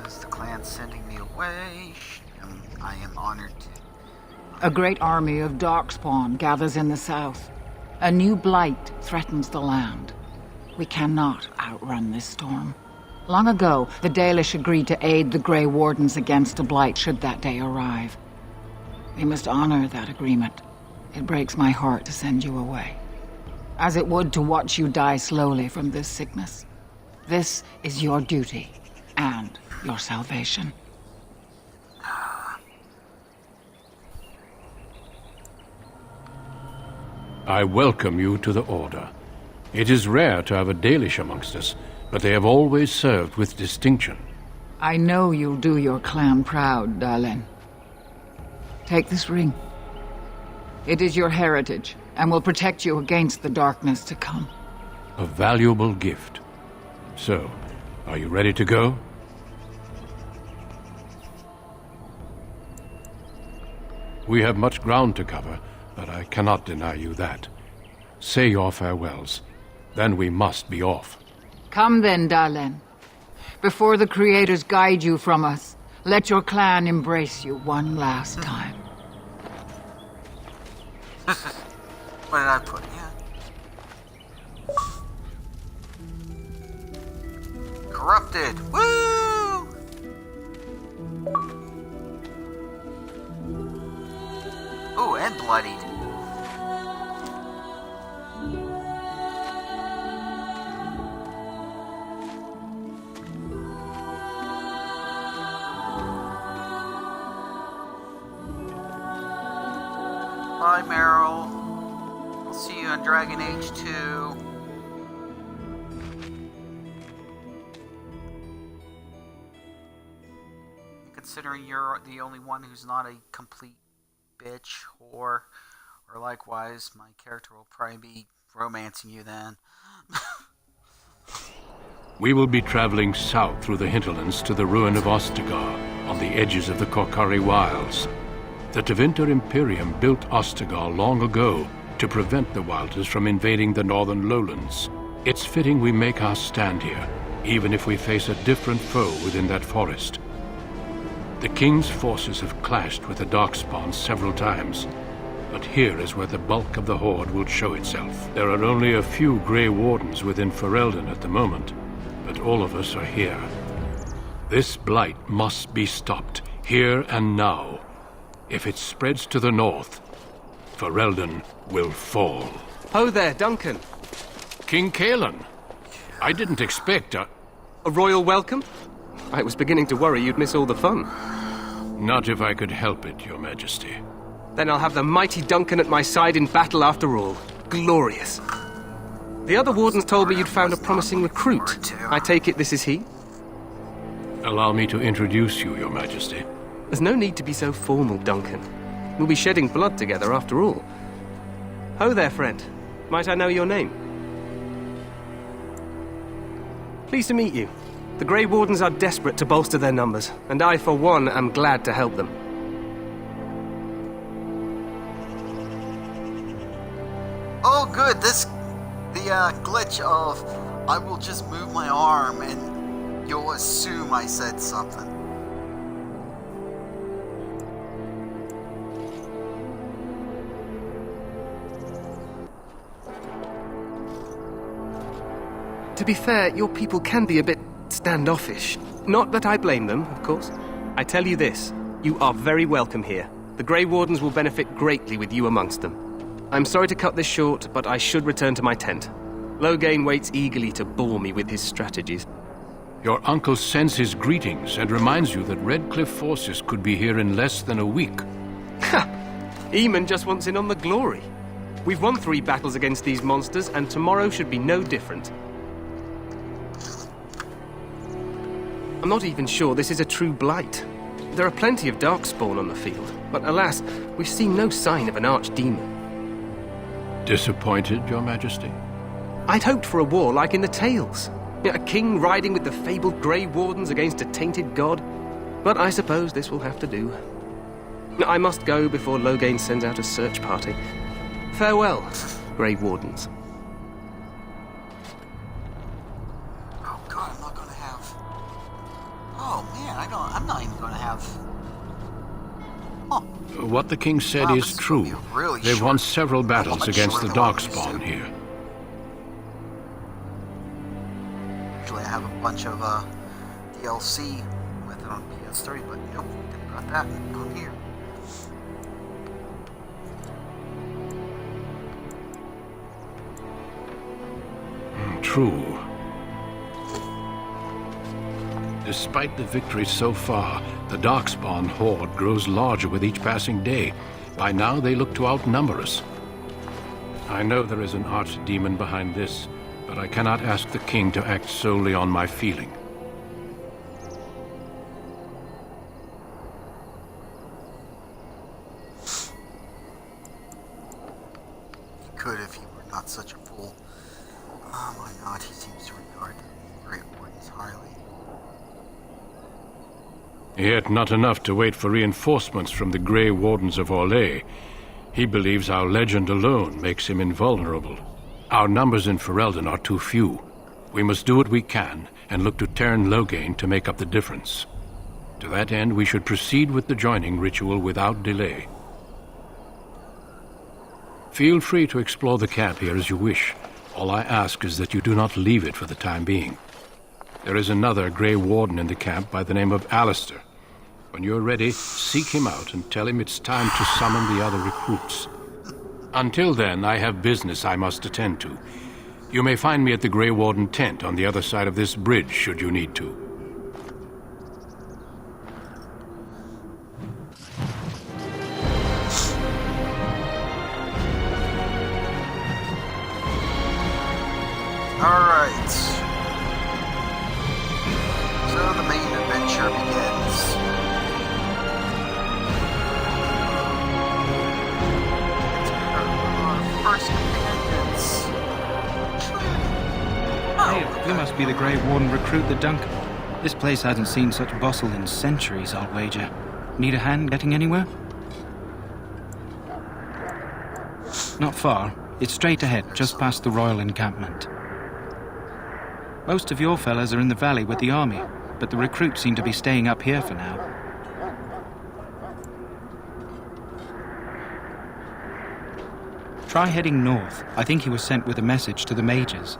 Is the clan sending me away? I am honored to. A great army of Darkspawn gathers in the south. A new blight threatens the land. We cannot outrun this storm. Long ago, the Dalish agreed to aid the Grey Wardens against a blight should that day arrive. We must honor that agreement. It breaks my heart to send you away, as it would to watch you die slowly from this sickness. This is your duty and your salvation. I welcome you to the Order. It is rare to have a Dalish amongst us, but they have always served with distinction. I know you'll do your clan proud, Dalen. Take this ring. It is your heritage, and will protect you against the darkness to come. A valuable gift. So, are you ready to go? We have much ground to cover, but I cannot deny you that. Say your farewells. Then we must be off. Come then, Dalen. Before the creators guide you from us, let your clan embrace you one last time. What did I put? Yeah. Corrupted. Woo! Ooh, and bloodied. Bye, Meryl. I'll see you on Dragon Age 2. Considering you're the only one who's not a complete bitch, whore, or likewise, my character will probably be romancing you then. We will be traveling south through the hinterlands to the ruin of Ostagar, on the edges of the Korkari Wilds. The Tevinter Imperium built Ostagar long ago to prevent the Wilders from invading the northern lowlands. It's fitting we make our stand here, even if we face a different foe within that forest. The King's forces have clashed with the Darkspawn several times, but here is where the bulk of the Horde will show itself. There are only a few Grey Wardens within Ferelden at the moment, but all of us are here. This blight must be stopped, here and now. If it spreads to the north, Ferelden will fall. Ho there, Duncan. King Kaelan. I didn't expect a royal welcome? I was beginning to worry you'd miss all the fun. Not if I could help it, Your Majesty. Then I'll have the mighty Duncan at my side in battle after all. Glorious. The other wardens told me you'd found a promising recruit. I take it this is he? Allow me to introduce you, Your Majesty. There's no need to be so formal, Duncan. We'll be shedding blood together after all. Ho there, friend. Might I know your name? Pleased to meet you. The Grey Wardens are desperate to bolster their numbers, and I, for one, am glad to help them. Oh, good. The glitch of I will just move my arm and you'll assume I said something. To be fair, your people can be a bit standoffish. Not that I blame them, of course. I tell you this, you are very welcome here. The Grey Wardens will benefit greatly with you amongst them. I'm sorry to cut this short, but I should return to my tent. Logain waits eagerly to bore me with his strategies. Your uncle sends his greetings and reminds you that Redcliffe forces could be here in less than a week. Ha! Eamon just wants in on the glory. We've won 3 battles against these monsters, and tomorrow should be no different. I'm not even sure this is a true blight. There are plenty of Darkspawn on the field, but alas, we've seen no sign of an archdemon. Disappointed, Your Majesty? I'd hoped for a war like in the tales. A king riding with the fabled Grey Wardens against a tainted god. But I suppose this will have to do. I must go before Logain sends out a search party. Farewell, Grey Wardens. Oh god, I'm not gonna have... Oh man, I'm not even gonna have... Oh. What the king said is true. Really They've won several much battles against the shorter than what I'm Darkspawn used to. here. Usually I have a bunch of DLC with it on PS3, but nope, didn't got that on here. True. Despite the victories so far, the Darkspawn horde grows larger with each passing day. By now, they look to outnumber us. I know there is an archdemon behind this, but I cannot ask the king to act solely on my feeling. He could if he were not such a fool. Oh my god, he seems to regard the Great Wardens highly. Yet not enough to wait for reinforcements from the Grey Wardens of Orlais. He believes our legend alone makes him invulnerable. Our numbers in Ferelden are too few. We must do what we can, and look to Teyrn Logain to make up the difference. To that end, we should proceed with the joining ritual without delay. Feel free to explore the camp here as you wish. All I ask is that you do not leave it for the time being. There is another Grey Warden in the camp by the name of Alistair. When you're ready, seek him out and tell him it's time to summon the other recruits. Until then, I have business I must attend to. You may find me at the Grey Warden tent on the other side of this bridge, should you need to. must be the Grey Warden recruit the Duncan. This place hasn't seen such bustle in centuries, I'll wager. Need a hand getting anywhere? Not far. It's straight ahead, just past the royal encampment. Most of your fellas are in the valley with the army, but the recruits seem to be staying up here for now. Try heading north. I think he was sent with a message to the mages.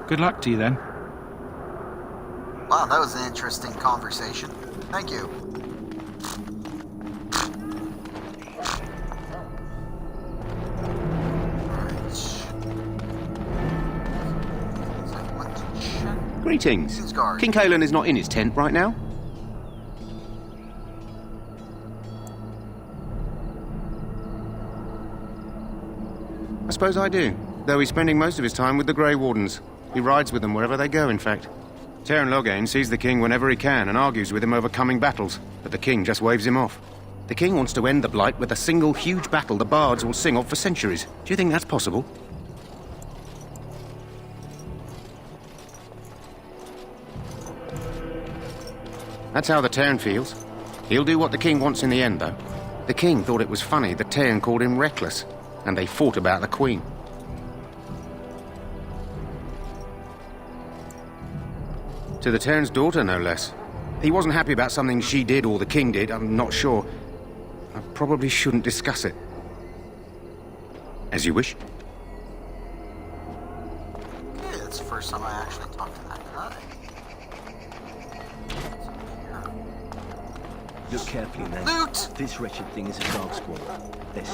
Good luck to you then. Wow, that was an interesting conversation. Thank you. Greetings. King Kalen is not in his tent right now. I suppose I do, though he's spending most of his time with the Grey Wardens. He rides with them wherever they go, in fact. Teyrn Loghain sees the king whenever he can and argues with him over coming battles, but the king just waves him off. The king wants to end the Blight with a single huge battle the bards will sing of for centuries. Do you think that's possible? That's how the Teyrn feels. He'll do what the king wants in the end, though. The king thought it was funny that Teyrn called him reckless, and they fought about the queen. To the Teyrn's daughter, no less. He wasn't happy about something she did or the king did, I'm not sure. I probably shouldn't discuss it. As you wish. Okay, that's the first time I actually talked to that guy. Look carefully, man. Loot! This wretched thing is a darkspawn. This.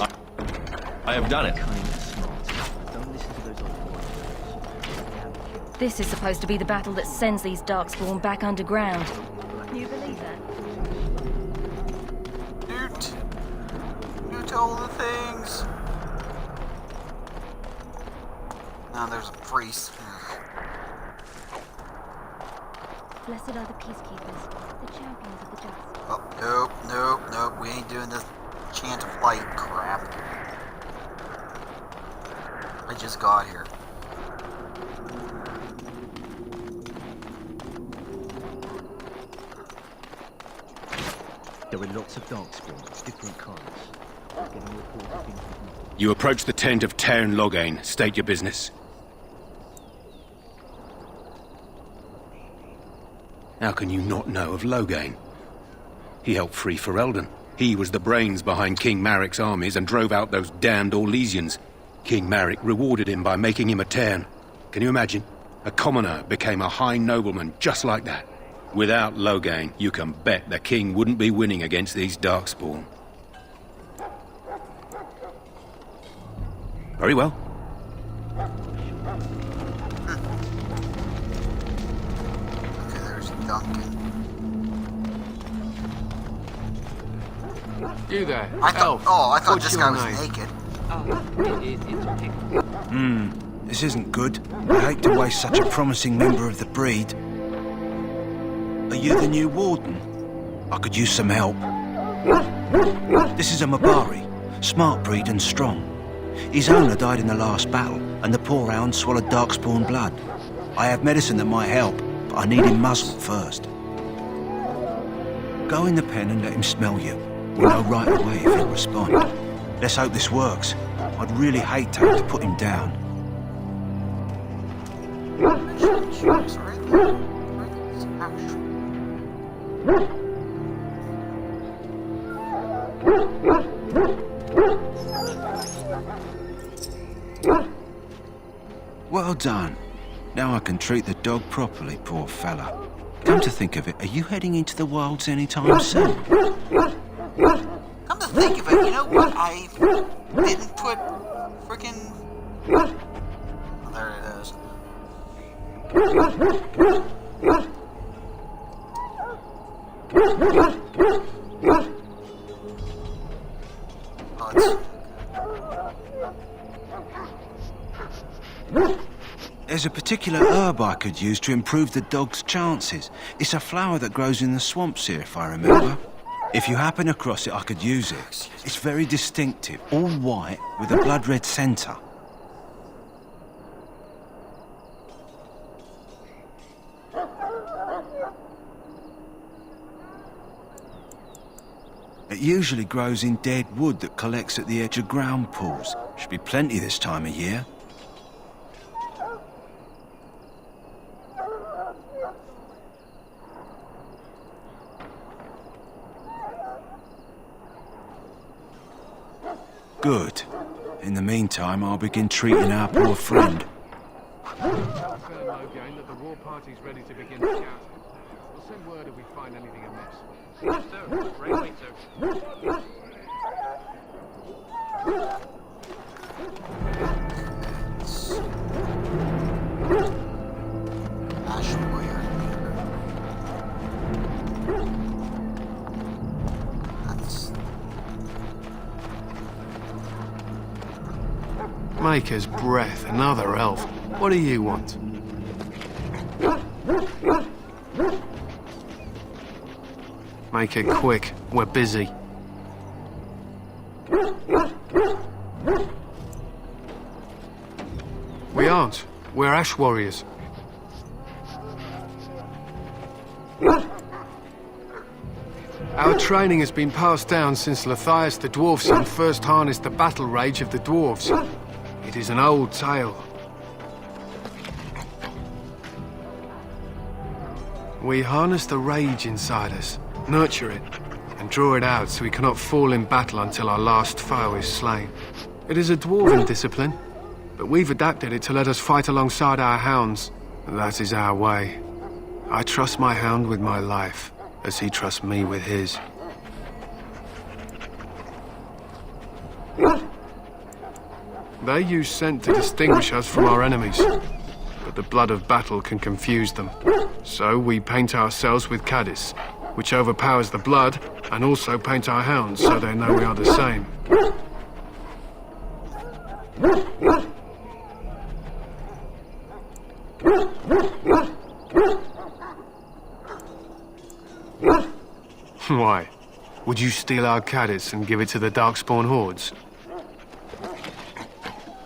I have done it. Kind and smart. Don't listen to those old boys. This is supposed to be the battle that sends these darkspawn back underground. Can you believe that? Loot! Loot all the things! Now there's a priest. Blessed are the peacekeepers, the champions of the just. Oh, nope. We ain't doing this chant of light crap. I just got here. There are lots of darkspawn, different kinds. Getting reported things with nothing. You approach the tent of Teyrn Loghain. State your business. How can you not know of Loghain? He helped free Ferelden. He was the brains behind King Maric's armies and drove out those damned Orlesians. King Maric rewarded him by making him a Teyrn. Can you imagine? A commoner became a high nobleman just like that. Without Loghain, you can bet the king wouldn't be winning against these darkspawn. Very well. Okay, there's Duncan. You there, I thought What's this your guy was name? naked. This isn't good. I hate to waste such a promising member of the breed. Are you the new warden? I could use some help. This is a Mabari, smart breed and strong. His owner died in the last battle, and the poor hound swallowed darkspawn blood. I have medicine that might help, but I need him muzzled first. Go in the pen and let him smell you. We'll know right away if he'll respond. Let's hope this works. I'd really hate to have to put him down. Well done. Now I can treat the dog properly, poor fella. Come to think of it, are you heading into the wilds anytime soon? Come to think of it, you know what? I didn't put frickin'. Oh, there it is. There's a particular herb I could use to improve the dog's chances. It's a flower that grows in the swamps here, if I remember. If you happen across it, I could use it. It's very distinctive, all white with a blood-red centre. It usually grows in dead wood that collects at the edge of ground pools. Should be plenty this time of year. Good. In the meantime, I'll begin treating our poor friend. That the war party's ready to begin scouting. We'll send word if we find anything amiss. Ash Warrior. That's... Maker's breath, another elf. What do you want? Make it quick. We're busy. We aren't. We're Ash Warriors. Our training has been passed down since Lathias the Dwarf Son first harnessed the battle rage of the dwarves. It is an old tale. We harness the rage inside us, nurture it, and draw it out so we cannot fall in battle until our last foe is slain. It is a dwarven discipline, but we've adapted it to let us fight alongside our hounds. That is our way. I trust my hound with my life, as he trusts me with his. They use scent to distinguish us from our enemies, but the blood of battle can confuse them. So we paint ourselves with caddis, which overpowers the blood, and also paint our hounds so they know we are the same. Why? Would you steal our caddis and give it to the Darkspawn hordes?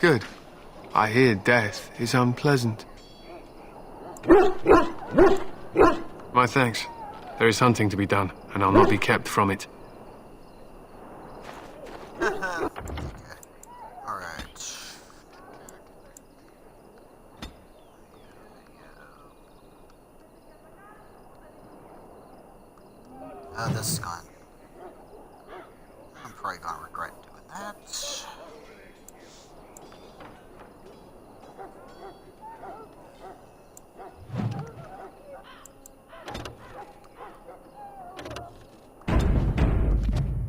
Good. I hear death is unpleasant. My thanks. There is hunting to be done, and I'll not be kept from it. Alright. This is gone. I'm probably gonna regret doing that.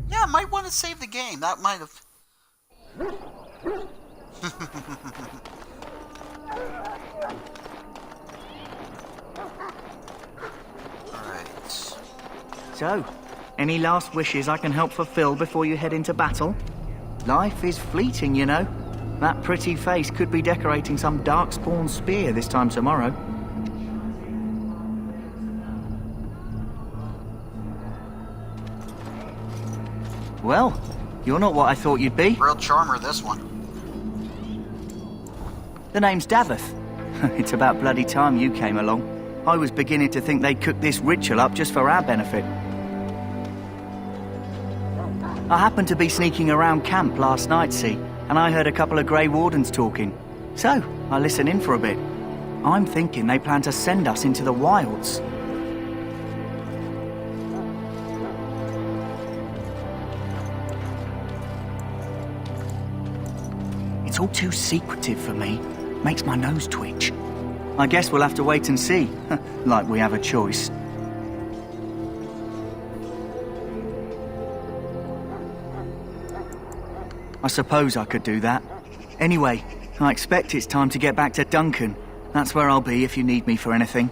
Yeah, I might want to save the game. That might have... Alright. So, any last wishes I can help fulfill before you head into battle? Life is fleeting, you know. That pretty face could be decorating some Darkspawn spear this time tomorrow. Well, you're not what I thought you'd be. Real charmer, this one. The name's Daveth. It's about bloody time you came along. I was beginning to think they'd cooked this ritual up just for our benefit. I happened to be sneaking around camp last night, see, and I heard a couple of Grey Wardens talking. So, I listened in for a bit. I'm thinking they plan to send us into the wilds. It's all too secretive for me. Makes my nose twitch. I guess we'll have to wait and see, like we have a choice. I suppose I could do that. Anyway, I expect it's time to get back to Duncan. That's where I'll be if you need me for anything.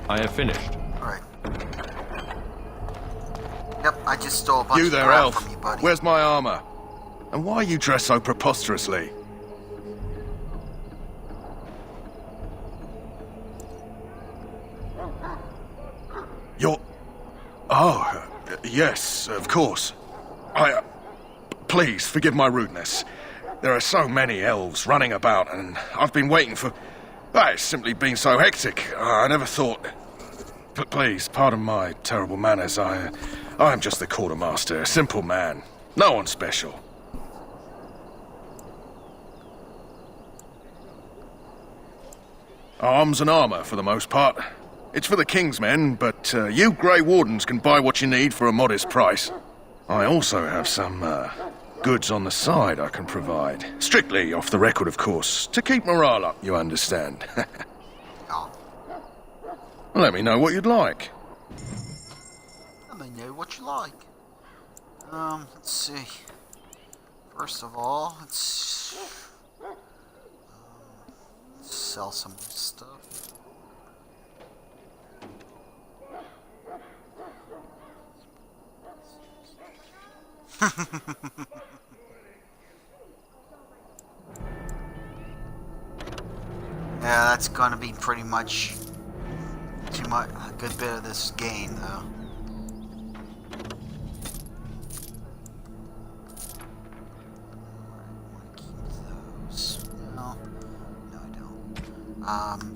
I have finished. Alright. Yep, I just stole a bunch You of there, crap elf. from you, buddy. Where's my armor? And why are you dressed so preposterously? You're... Oh, yes, of course. Please, forgive my rudeness. There are so many elves running about, and I've been waiting for... It's simply been so hectic. I never thought... But please, pardon my terrible manners. I am just the quartermaster, a simple man. No one special. Arms and armour, for the most part. It's for the King's men, but you Grey Wardens can buy what you need for a modest price. I also have some goods on the side I can provide. Strictly off the record, of course. To keep morale up, you understand. Let me know what you'd like. Let me know what you like. Let's see. First of all, let's sell some stuff. Yeah, that's gonna be pretty much too much. A good bit of this game, though. No, I don't.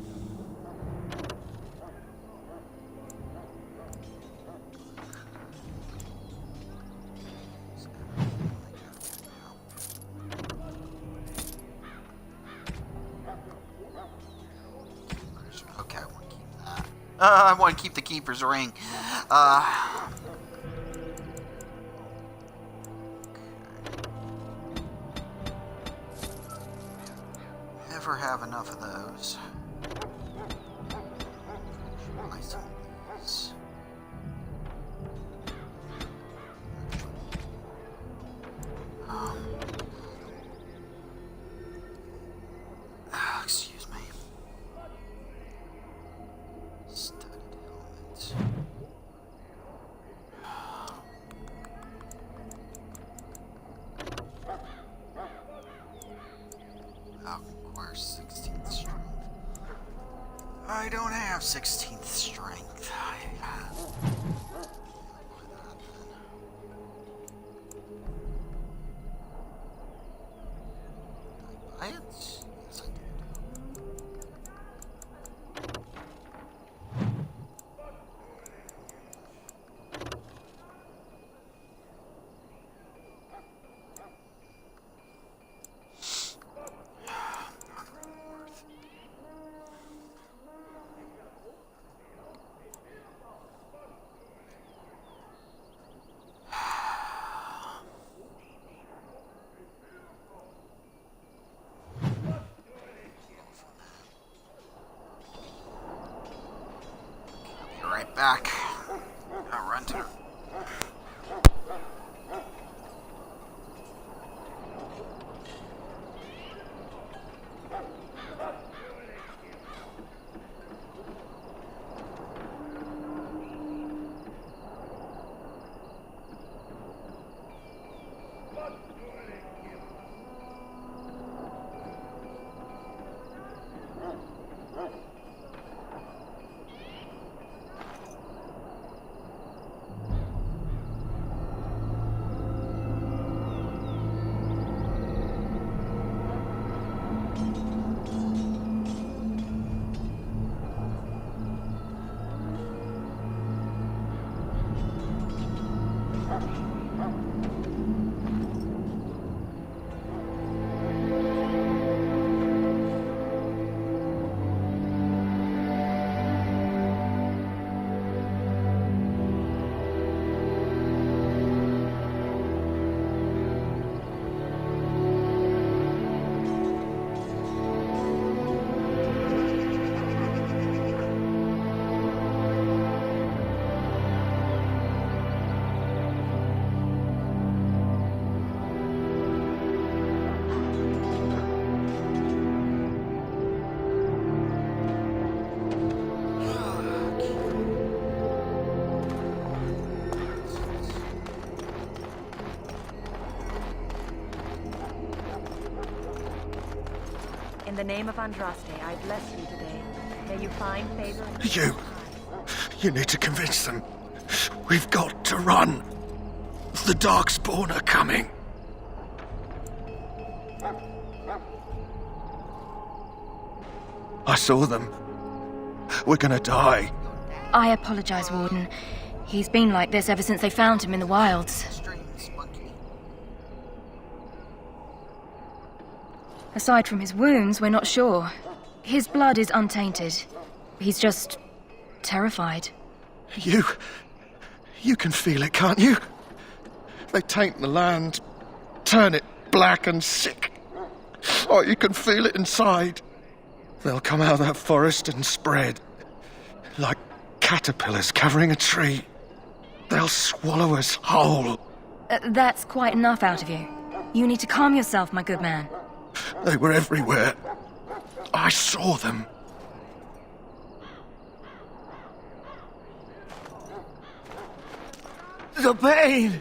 Okay, I want to keep that. I want to keep the Keeper's Ring. Never have enough of those. Buy some of these. Excuse me. Studded helmet. Requires 16th strength. I don't have 16th strength. Buy it? Yes, I did. Right back. I'll run to her. In the name of Andraste, I bless you today. May you find favor. You need to convince them. We've got to run. The Darkspawn are coming. I saw them. We're gonna die. I apologize, Warden. He's been like this ever since they found him in the wilds. Aside from his wounds, we're not sure. His blood is untainted. He's just terrified. You can feel it, can't you? They taint the land, turn it black and sick. Oh, you can feel it inside. They'll come out of that forest and spread. Like caterpillars covering a tree. They'll swallow us whole. That's quite enough out of you. You need to calm yourself, my good man. They were everywhere. I saw them. The pain!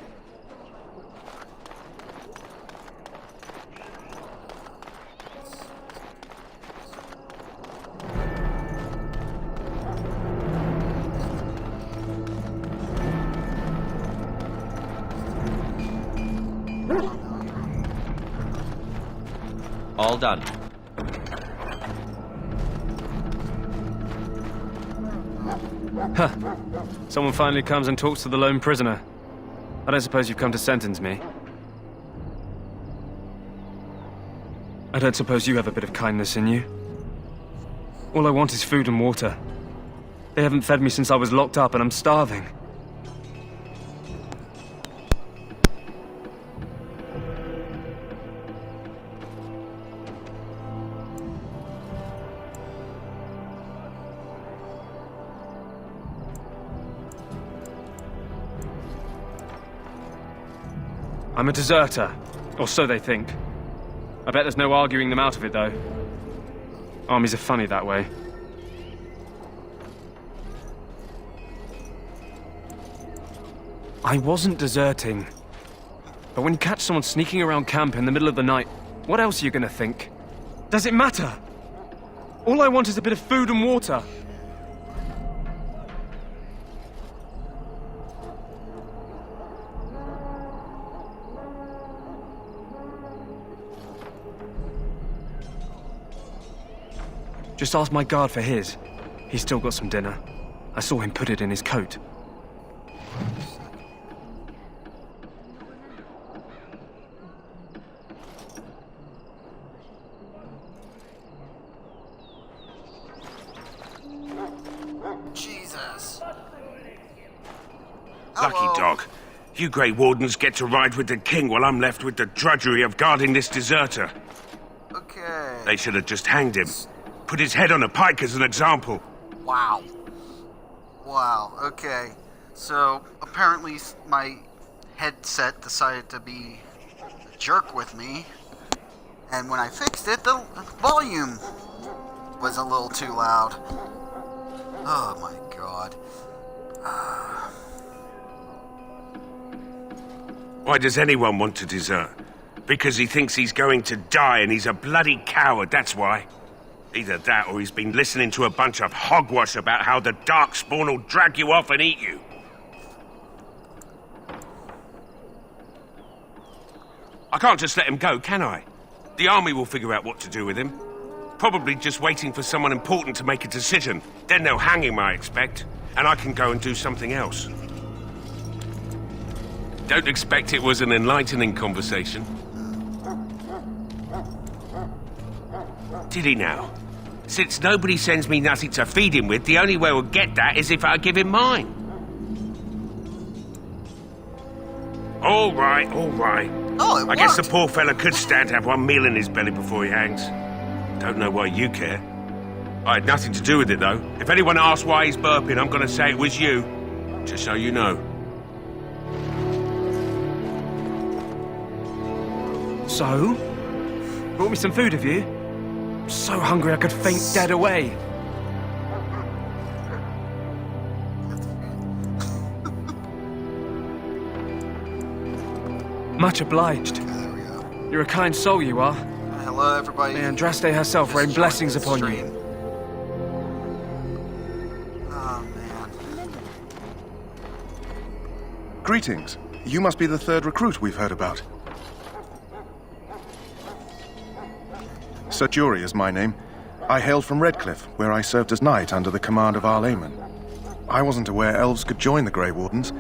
All done. Huh. Someone finally comes and talks to the lone prisoner. I don't suppose you've come to sentence me. I don't suppose you have a bit of kindness in you. All I want is food and water. They haven't fed me since I was locked up and I'm starving. I'm a deserter, or so they think. I bet there's no arguing them out of it, though. Armies are funny that way. I wasn't deserting. But when you catch someone sneaking around camp in the middle of the night, what else are you gonna think? Does it matter? All I want is a bit of food and water. Just ask my guard for his. He's still got some dinner. I saw him put it in his coat. Jesus. Lucky dog. You Grey Wardens get to ride with the king while I'm left with the drudgery of guarding this deserter. Okay. They should have just hanged him. Put his head on a pike as an example. Wow. Wow, okay. So, apparently my headset decided to be a jerk with me. And when I fixed it, the volume was a little too loud. Oh my god. Why does anyone want to desert? Because he thinks he's going to die and he's a bloody coward, that's why. Either that or he's been listening to a bunch of hogwash about how the Darkspawn will drag you off and eat you. I can't just let him go, can I? The army will figure out what to do with him. Probably just waiting for someone important to make a decision. Then they'll hang him, I expect. And I can go and do something else. Don't expect it was an enlightening conversation. Did he now? Since nobody sends me nothing to feed him with, the only way we'll get that is if I give him mine. All right, all right. Oh, I guess the poor fella could stand to have one meal in his belly before he hangs. Don't know why you care. I had nothing to do with it, though. If anyone asks why he's burping, I'm gonna say it was you. Just so you know. So? Brought me some food, have you? I'm so hungry I could faint dead away. Much obliged. You're a kind soul, you are. Hello, everybody. May Andraste herself rain blessings upon you. Oh, man. Greetings. You must be the third recruit we've heard about. Sir Jury is my name. I hailed from Redcliffe, where I served as knight under the command of Arl Eamon. I wasn't aware elves could join the Grey Wardens.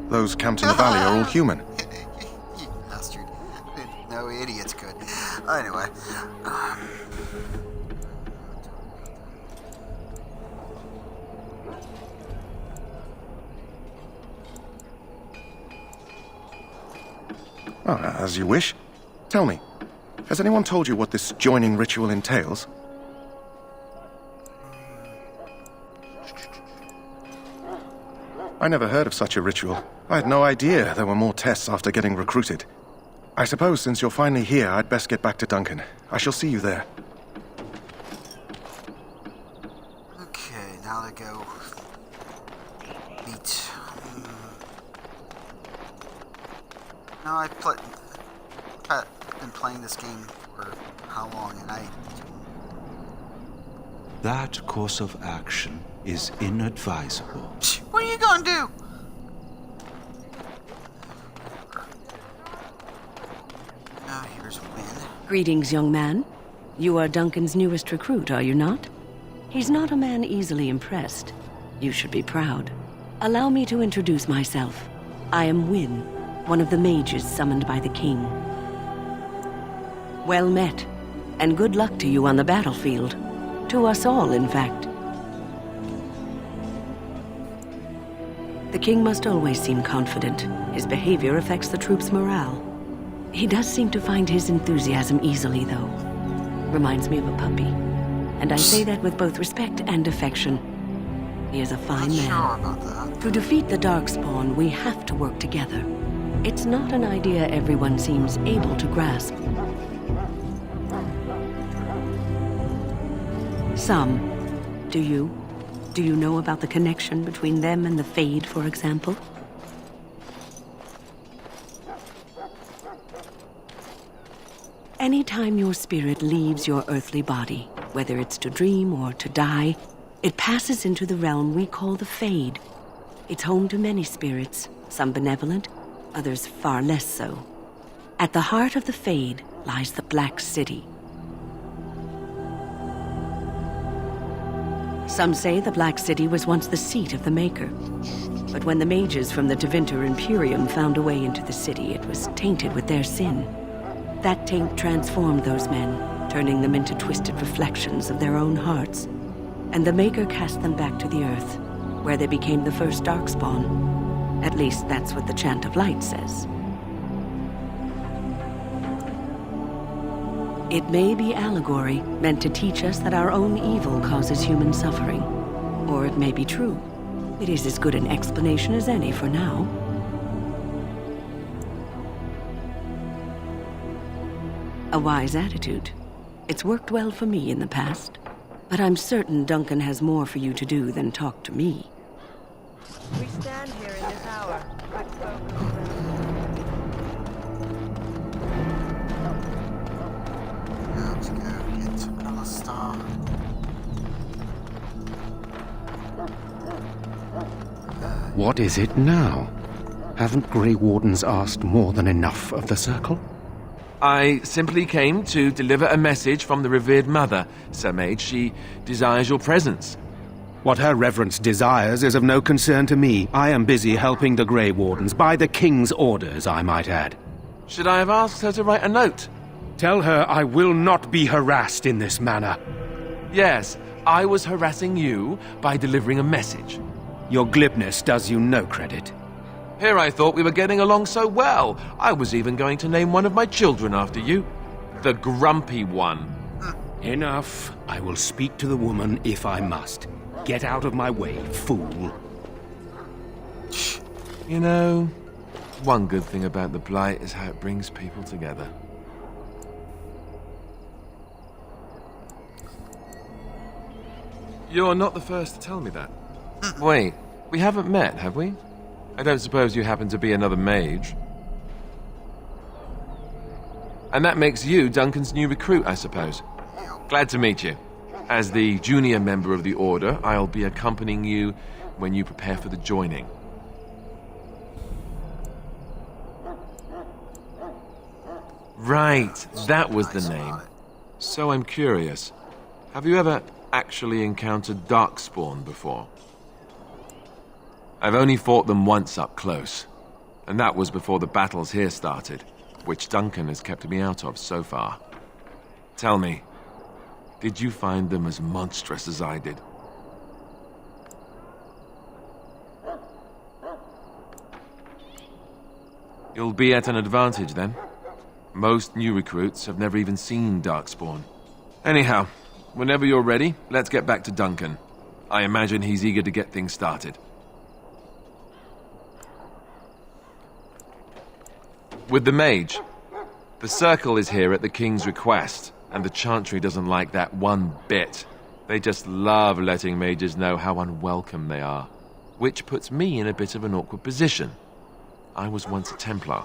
Those camped in the valley are all human. You bastard. No idiots could. Anyway. Oh, as you wish. Tell me, has anyone told you what this joining ritual entails? I never heard of such a ritual. I had no idea there were more tests after getting recruited. I suppose since you're finally here, I'd best get back to Duncan. I shall see you there. Okay, now to go meet. Now I've been playing this game for how long, and That course of action is inadvisable. What are you gonna do? Now here's Win. Greetings, young man. You are Duncan's newest recruit, are you not? He's not a man easily impressed. You should be proud. Allow me to introduce myself. I am Win, one of the mages summoned by the king. Well met, and good luck to you on the battlefield. To us all, in fact. The king must always seem confident. His behavior affects the troops' morale. He does seem to find his enthusiasm easily, though. Reminds me of a puppy. And I say that with both respect and affection. He is a fine man. To defeat the Darkspawn, we have to work together. It's not an idea everyone seems able to grasp. Some. Do you? Do you know about the connection between them and the Fade, for example? Anytime your spirit leaves your earthly body, whether it's to dream or to die, it passes into the realm we call the Fade. It's home to many spirits, some benevolent, others far less so. At the heart of the Fade lies the Black City. Some say the Black City was once the seat of the Maker. But when the mages from the Tevinter Imperium found a way into the city, it was tainted with their sin. That taint transformed those men, turning them into twisted reflections of their own hearts. And the Maker cast them back to the Earth, where they became the first Darkspawn. At least that's what the Chant of Light says. It may be allegory, meant to teach us that our own evil causes human suffering. Or it may be true. It is as good an explanation as any for now. A wise attitude. It's worked well for me in the past. But I'm certain Duncan has more for you to do than talk to me. We stand here in this hour. Let's go get to Alistar. What is it now? Haven't Grey Wardens asked more than enough of the Circle? I simply came to deliver a message from the revered mother, Sir Mage. She desires your presence. What her reverence desires is of no concern to me. I am busy helping the Grey Wardens, by the King's orders, I might add. Should I have asked her to write a note? Tell her I will not be harassed in this manner. Yes, I was harassing you by delivering a message. Your glibness does you no credit. Here I thought we were getting along so well. I was even going to name one of my children after you. The Grumpy One. Enough. I will speak to the woman if I must. Get out of my way, fool. You know, one good thing about the Blight is how it brings people together. You're not the first to tell me that. Wait, we haven't met, have we? I don't suppose you happen to be another mage. And that makes you Duncan's new recruit, I suppose. Glad to meet you. As the junior member of the Order, I'll be accompanying you when you prepare for the joining. Right, that was the name. So I'm curious. Have you ever actually encountered Darkspawn before? I've only fought them once up close, and that was before the battles here started, which Duncan has kept me out of so far. Tell me, did you find them as monstrous as I did? You'll be at an advantage then. Most new recruits have never even seen Darkspawn. Anyhow, whenever you're ready, let's get back to Duncan. I imagine he's eager to get things started. With the mage, the circle is here at the king's request, and the Chantry doesn't like that one bit. They just love letting mages know how unwelcome they are, which puts me in a bit of an awkward position. I was once a Templar.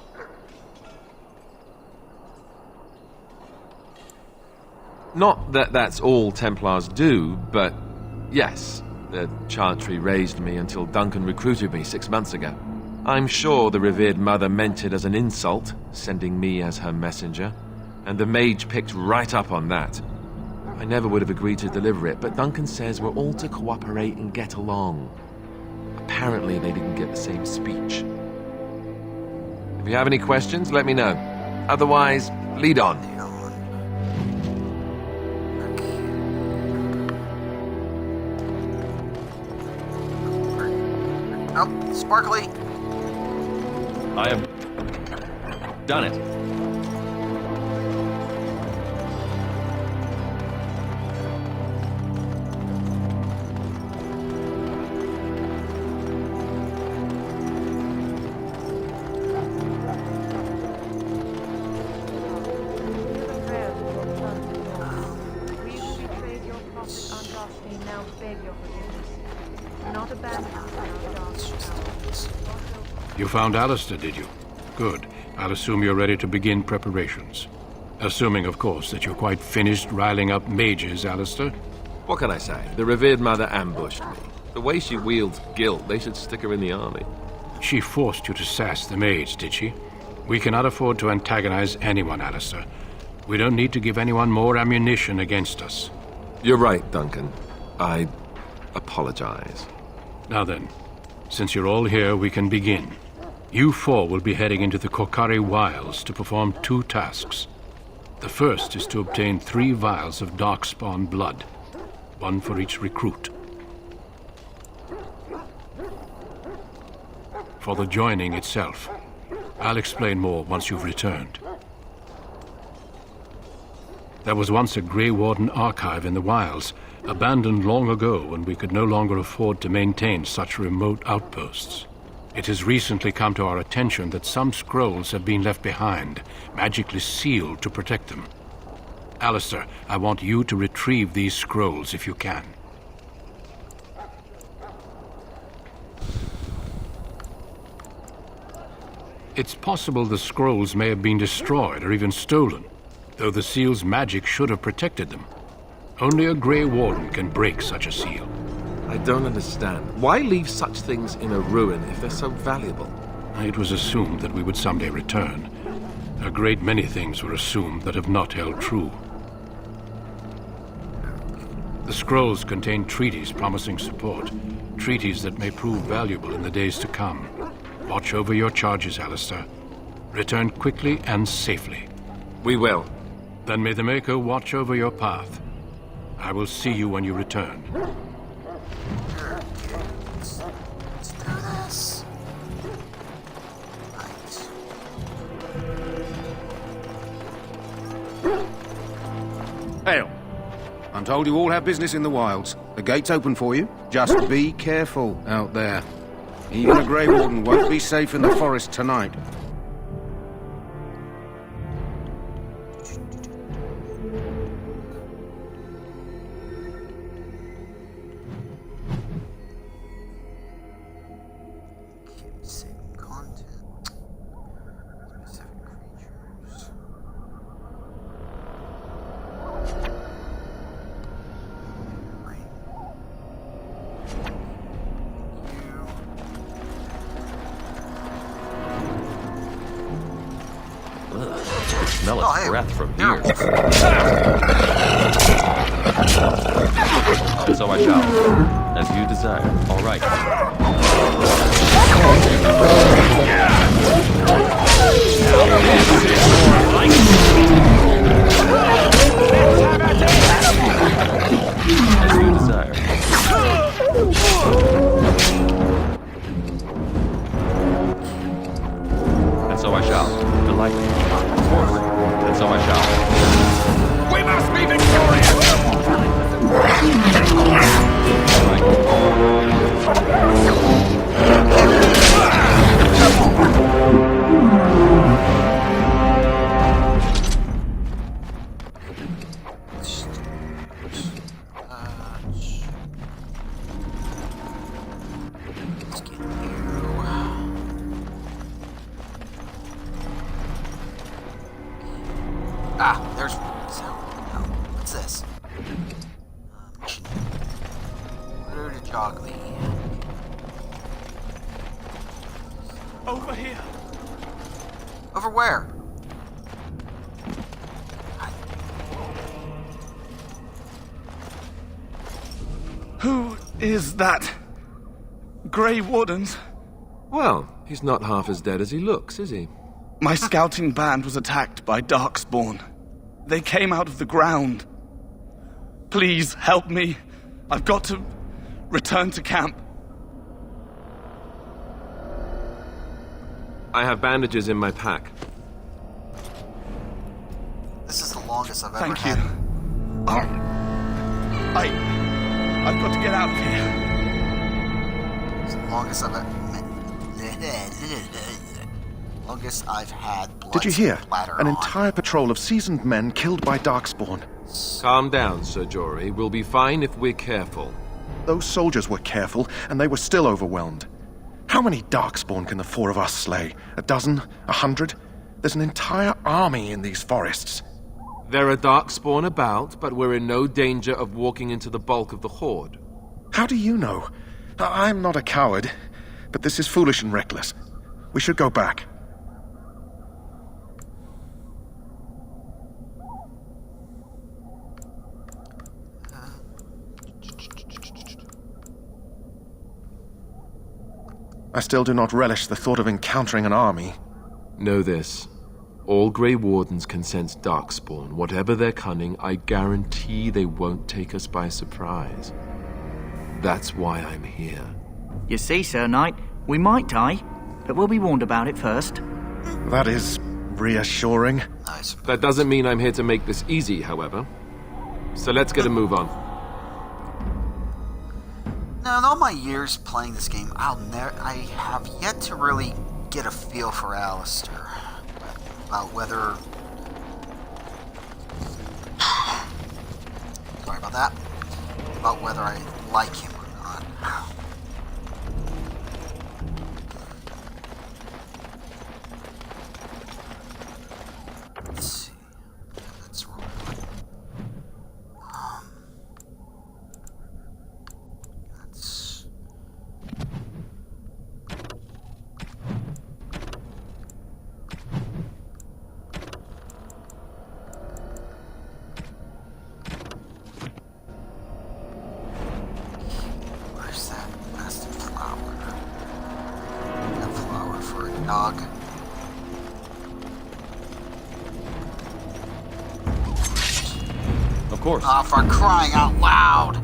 Not that that's all Templars do, but yes, the Chantry raised me until Duncan recruited me 6 months ago. I'm sure the revered mother meant it as an insult, sending me as her messenger, and the mage picked right up on that. I never would have agreed to deliver it, but Duncan says we're all to cooperate and get along. Apparently they didn't get the same speech. If you have any questions, let me know. Otherwise, lead on. Oh, Sparkly! I have done it. You found Alistair, did you? Good. I'll assume you're ready to begin preparations. Assuming, of course, that you're quite finished riling up mages, Alistair. What can I say? The revered mother ambushed me. The way she wields guilt, they should stick her in the army. She forced you to sass the mage, did she? We cannot afford to antagonize anyone, Alistair. We don't need to give anyone more ammunition against us. You're right, Duncan. I apologize. Now then, since you're all here, we can begin. You four will be heading into the Kokari Wilds to perform 2 tasks. The first is to obtain 3 vials of Darkspawn blood, 1 for each recruit. For the joining itself, I'll explain more once you've returned. There was once a Grey Warden archive in the wilds, abandoned long ago when we could no longer afford to maintain such remote outposts. It has recently come to our attention that some scrolls have been left behind, magically sealed to protect them. Alistair, I want you to retrieve these scrolls if you can. It's possible the scrolls may have been destroyed or even stolen, though the seal's magic should have protected them. Only a Grey Warden can break such a seal. I don't understand. Why leave such things in a ruin if they're so valuable? It was assumed that we would someday return. A great many things were assumed that have not held true. The scrolls contain treaties promising support, treaties that may prove valuable in the days to come. Watch over your charges, Alistair. Return quickly and safely. We will. Then may the Maker watch over your path. I will see you when you return. Let's do this. Hail. I'm told you all have business in the wilds. The gate's open for you. Just be careful out there. Even a Grey Warden won't be safe in the forest tonight. Smell of breath from here. And so I shall. As you desire. All right. As you desire. And so I shall. Delightful. Of course. And so I shall. We must be victorious! There's... So, no, what's this? Mission. Order to Joggly. Over here. Over where? Who is that? Grey Wardens? Well, he's not half as dead as he looks, is he? My scouting band was attacked by Darkspawn. They came out of the ground. Please help me. I've got to return to camp. I have bandages in my pack. This is the longest I've ever Thank had. you. I've got to get out of here. It's the longest I've longest I've had blood Did you hear? splatter An on. entire patrol of seasoned men killed by Darkspawn. Calm down, Sir Jory. We'll be fine if we're careful. Those soldiers were careful, and they were still overwhelmed. How many Darkspawn can the four of us slay? 12? 100? There's an entire army in these forests. There are Darkspawn about, but we're in no danger of walking into the bulk of the Horde. How do you know? I'm not a coward, but this is foolish and reckless. We should go back. I still do not relish the thought of encountering an army. Know this. All Grey Wardens can sense Darkspawn. Whatever their cunning, I guarantee they won't take us by surprise. That's why I'm here. You see, Sir Knight, we might die, but we'll be warned about it first. That is reassuring. Nice. That doesn't mean I'm here to make this easy, however. So let's get a move on. Now, in all my years playing this game, I have yet to really get a feel for Alistair. About whether... Sorry about that. About whether I like him or not. Let's see. Let's roll. That's... Where's that blasted flower? That flower for a dog. Of course. Ah, for crying out loud!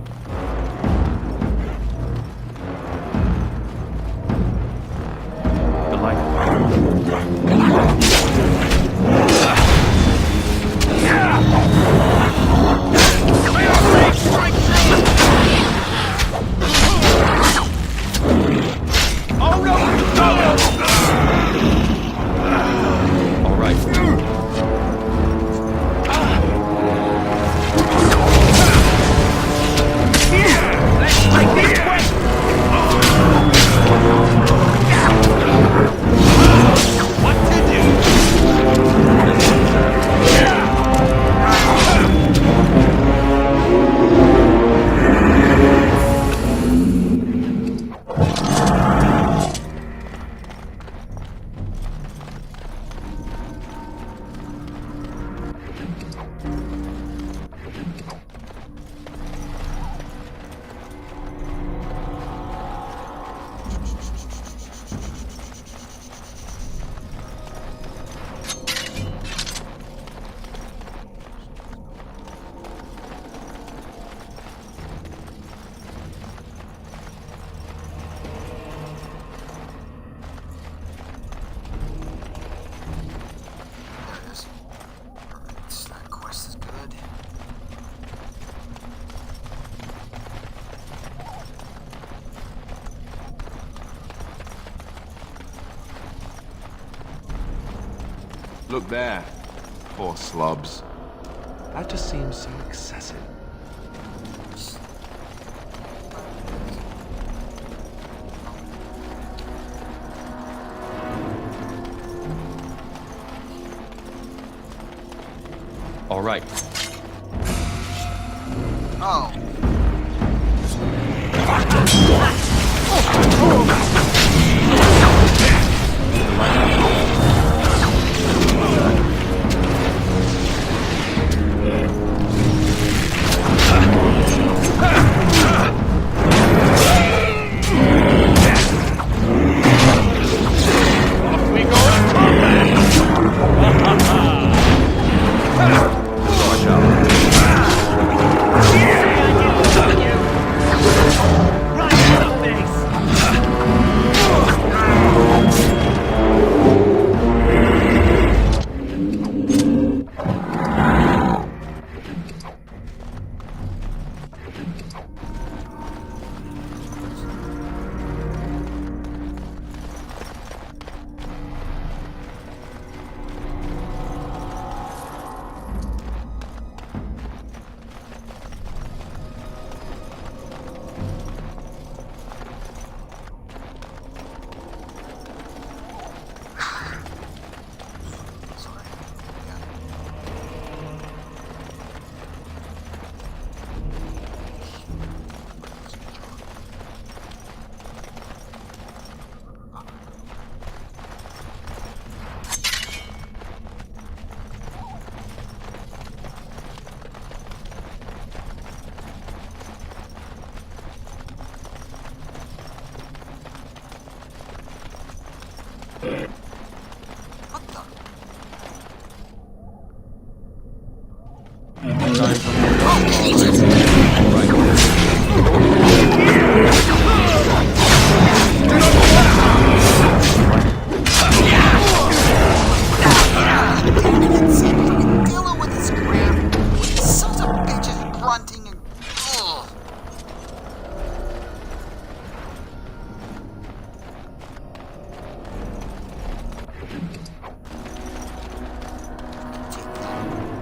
All right. Look there. Poor slobs. That just seems so excessive. All right. Oh.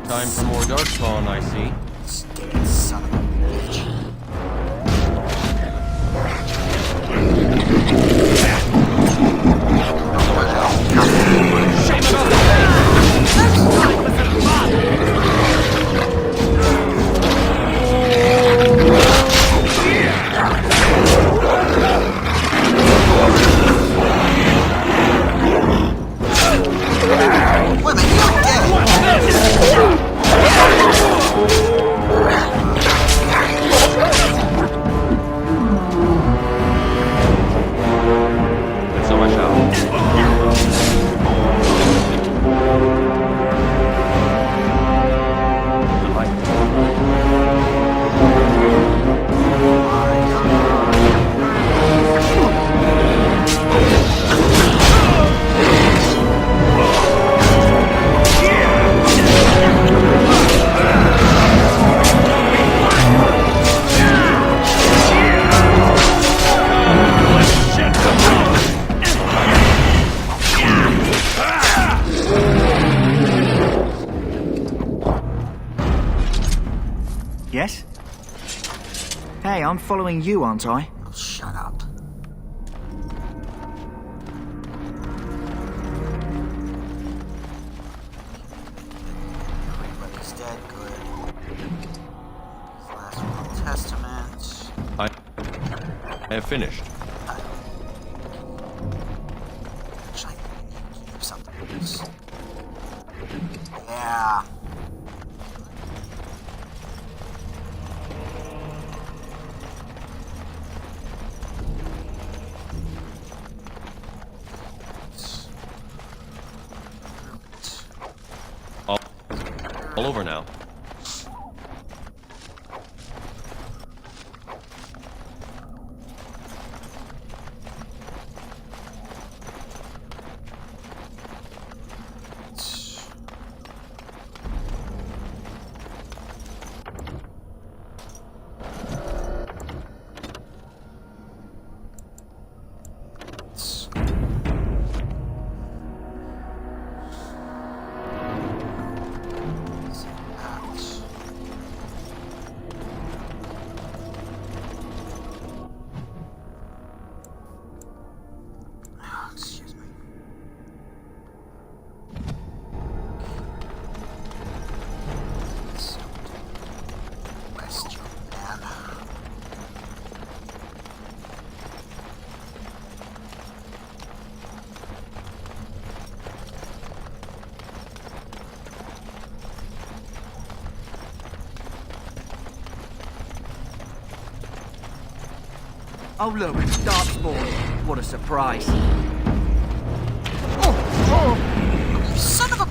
Time for more darkspawn, I see. Stupid son of a bitch. Yes? Hey, I'm following you, aren't I? Oh, shut up. Everybody's dead, good. Last will and testament. I have finished. Actually, I think I need to keep something else. Yeah. All over now. Oh look, Darkspawn. What a surprise. You son of a...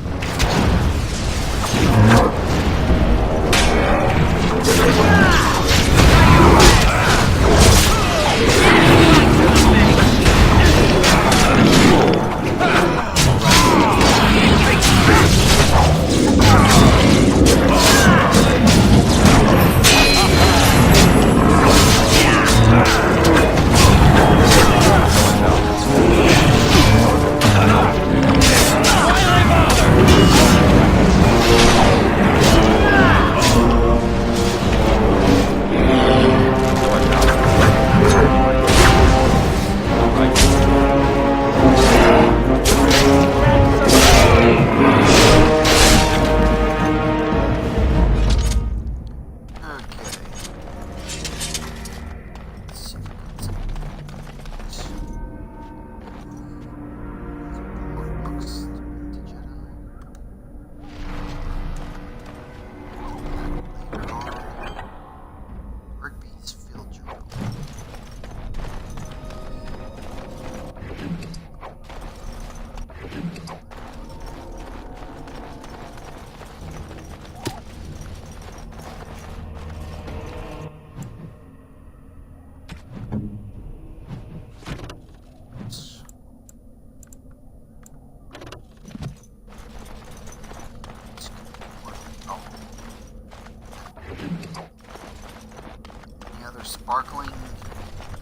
Any other sparkling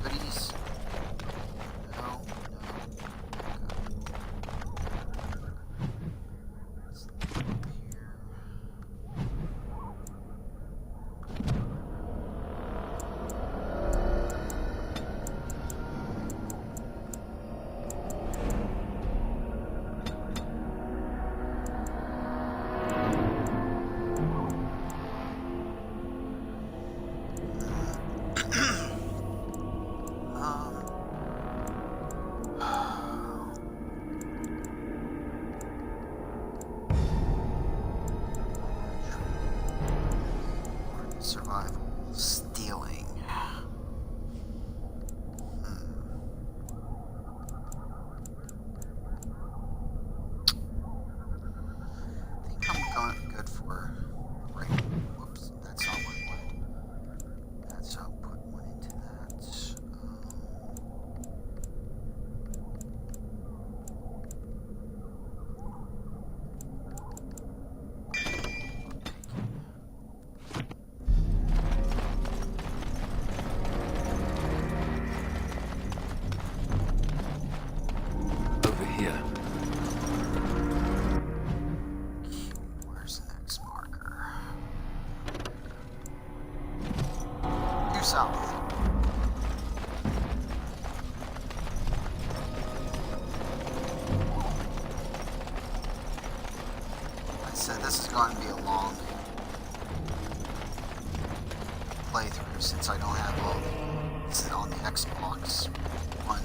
goodies? No. Survival. Stealing. I think I'm good for... Right. Whoops. That's not what I wanted. That's I'll put one into that. Over here. Where's the next marker? Due south. Like I said, this is going to be a long playthrough since I don't have all the... This is on the Xbox One.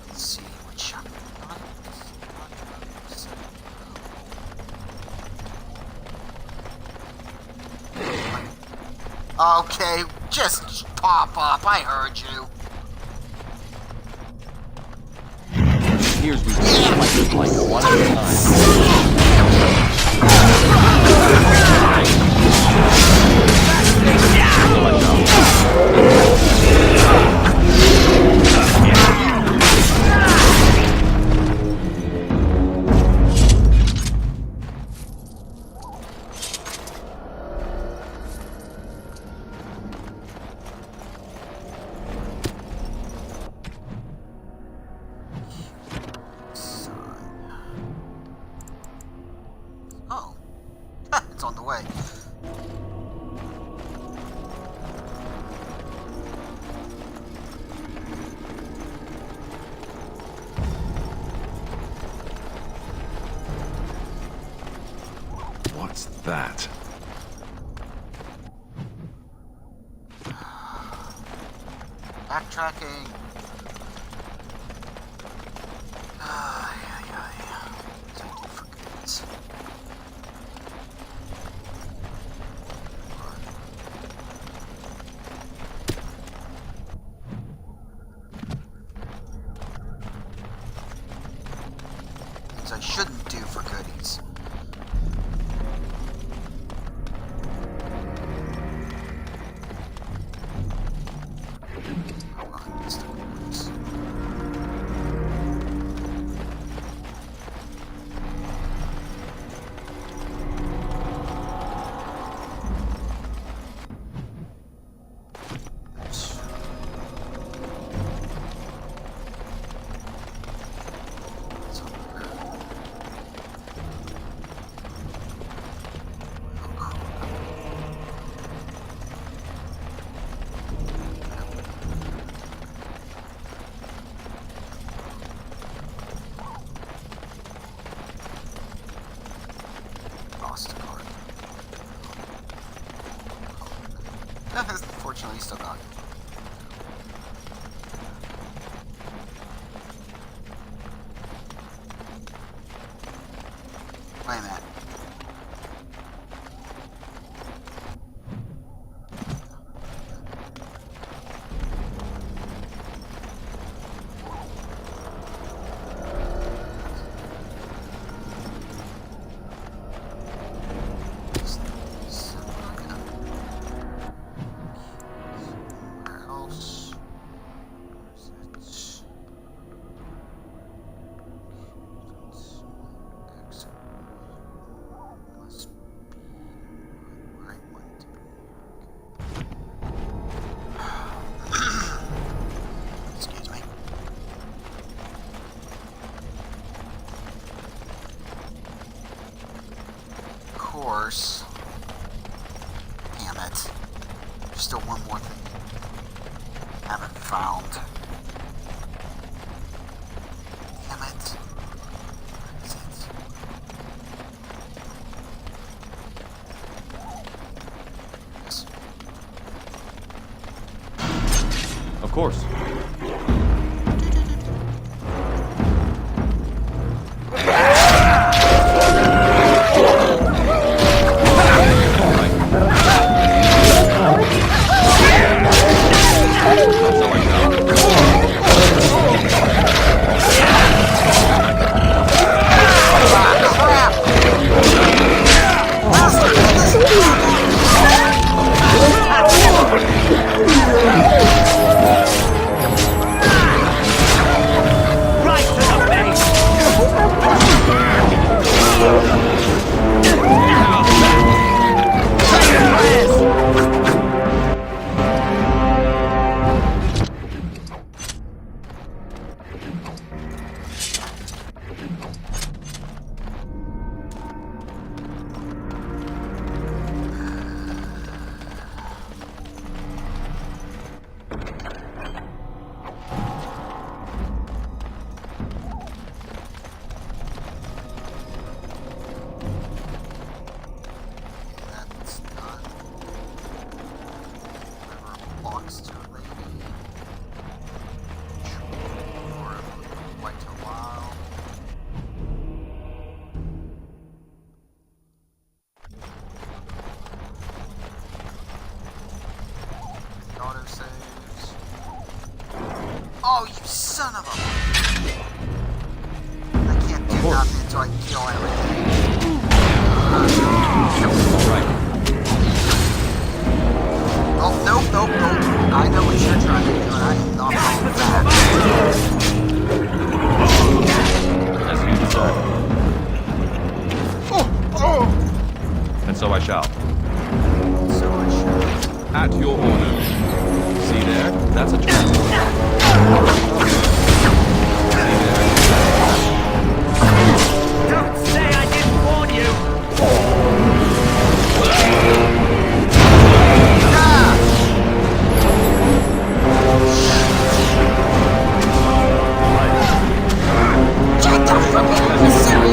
Let's see which... Okay, just pop up. I heard you. Here's we go. Like one at a time. Oh, it's on the way. What's that? Backtracking. Unfortunately, he's still gone. Wait a minute. Damn it. There's still one more thing I haven't found. Damn it. That's it. Yes. Of course. Oh, you son of a... I can't do nothing until I kill everything. Oh, nope. I know what you're trying to do, and I am not following that. As you desire. And so I shall. At your orders. See there? That's a trap. Don't say I didn't warn you! Get the fucking emissary!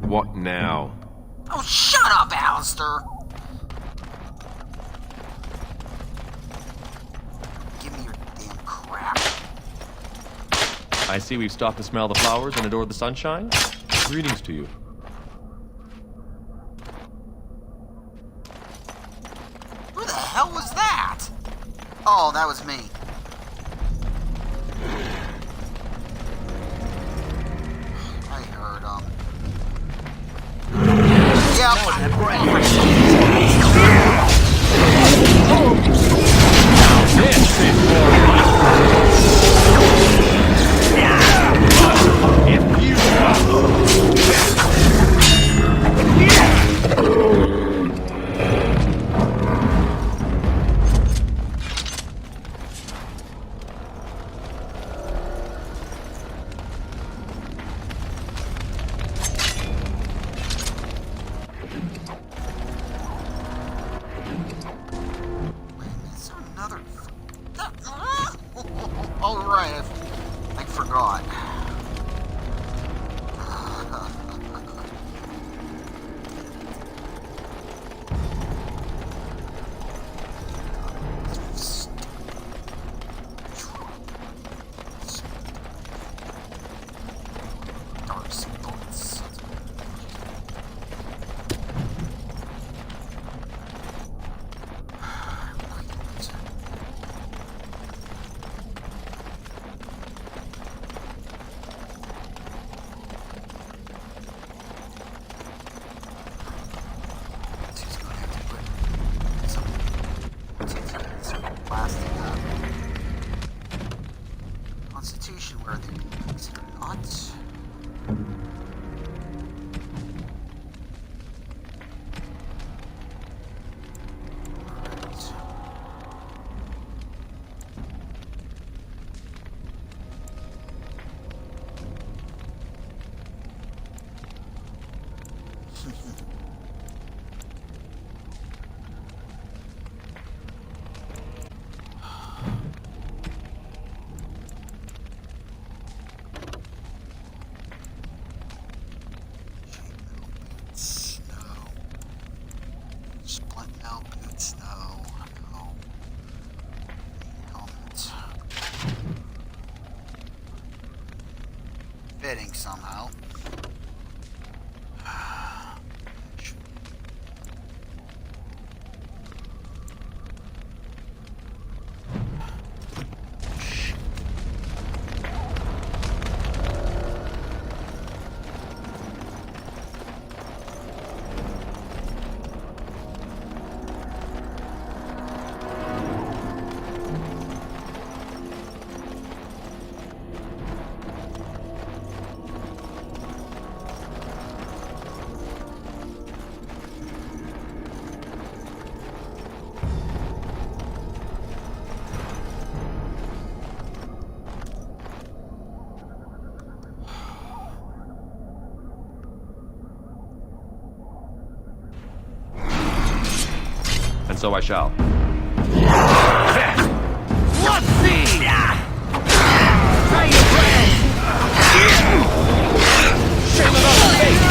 What now? Oh, shut up, Alistair! Give me your damn crap. I see we've stopped to smell the flowers and adore the sunshine. Greetings to you. Who the hell was that? Oh, that was me. I heard him. Oh, right, I forgot. Constitution where they consider not. Fitting somehow. And so I shall. Let's see! Try your breath! Shame about the face!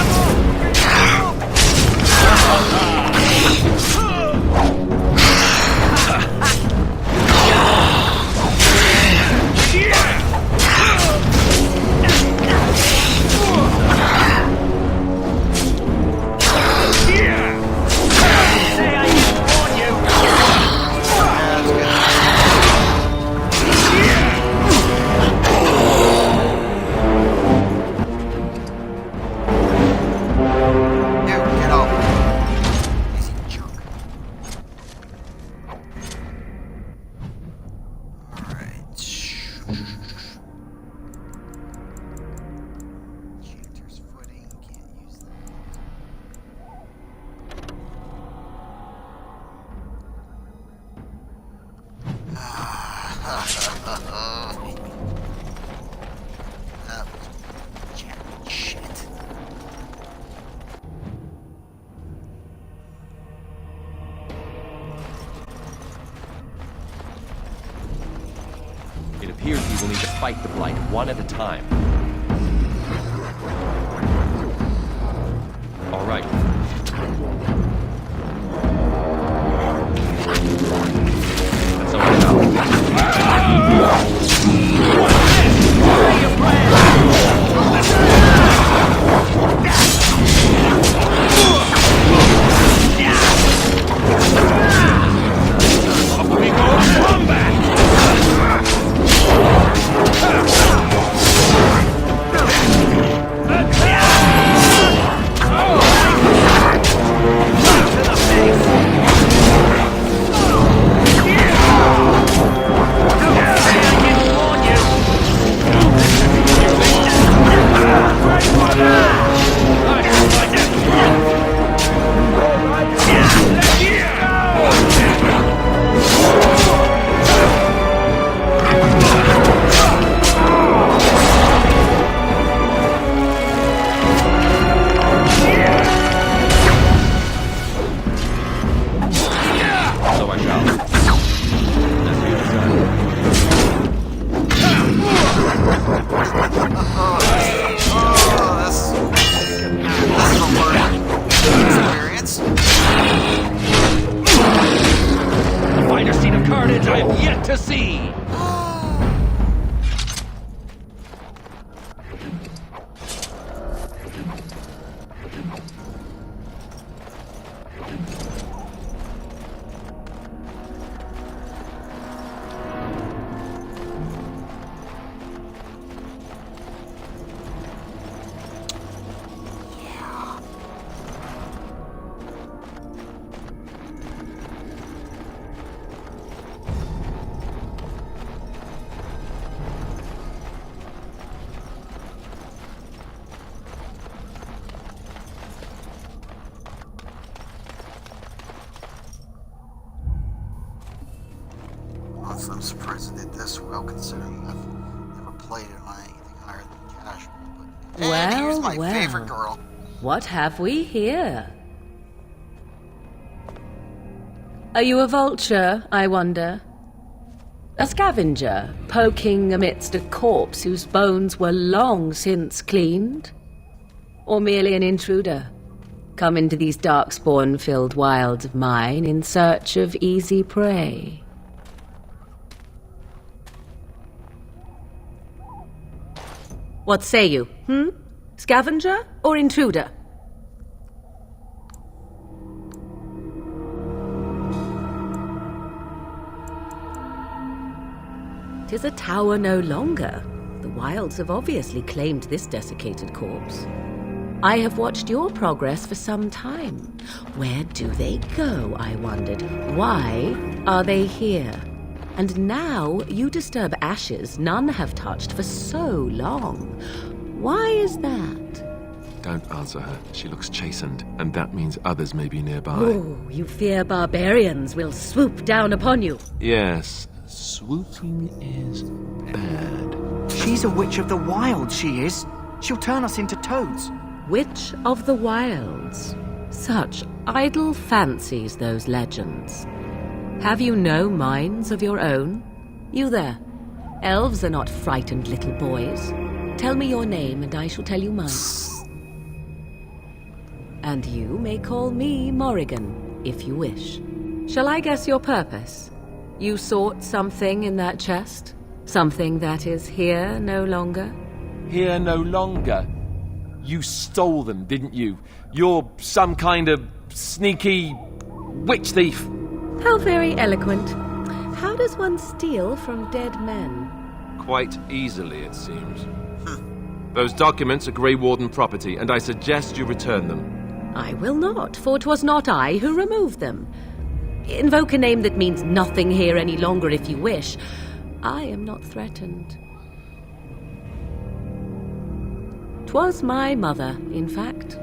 appears we will need to fight the Blight one at a time. All right. And so I shall. I'm surprised it did this well, considering I've never played it on anything higher than casual. But here's my favorite girl. What have we here? Are you a vulture, I wonder? A scavenger, poking amidst a corpse whose bones were long since cleaned? Or merely an intruder, come into these darkspawn-filled wilds of mine in search of easy prey? What say you, Scavenger or intruder? 'Tis a tower no longer. The wilds have obviously claimed this desiccated corpse. I have watched your progress for some time. Where do they go, I wondered? Why are they here? And now you disturb ashes none have touched for so long. Why is that? Don't answer her. She looks chastened, and that means others may be nearby. Oh, you fear barbarians will swoop down upon you. Yes, swooping is bad. She's a witch of the wilds, she is. She'll turn us into toads. Witch of the wilds. Such idle fancies, those legends. Have you no minds of your own? You there. Elves are not frightened little boys. Tell me your name and I shall tell you mine. And you may call me Morrigan, if you wish. Shall I guess your purpose? You sought something in that chest? Something that is here no longer? Here no longer? You stole them, didn't you? You're some kind of sneaky witch thief. How very eloquent. How does one steal from dead men? Quite easily, it seems. Those documents are Grey Warden property, and I suggest you return them. I will not, for 'twas not I who removed them. Invoke a name that means nothing here any longer if you wish. I am not threatened. 'Twas my mother, in fact.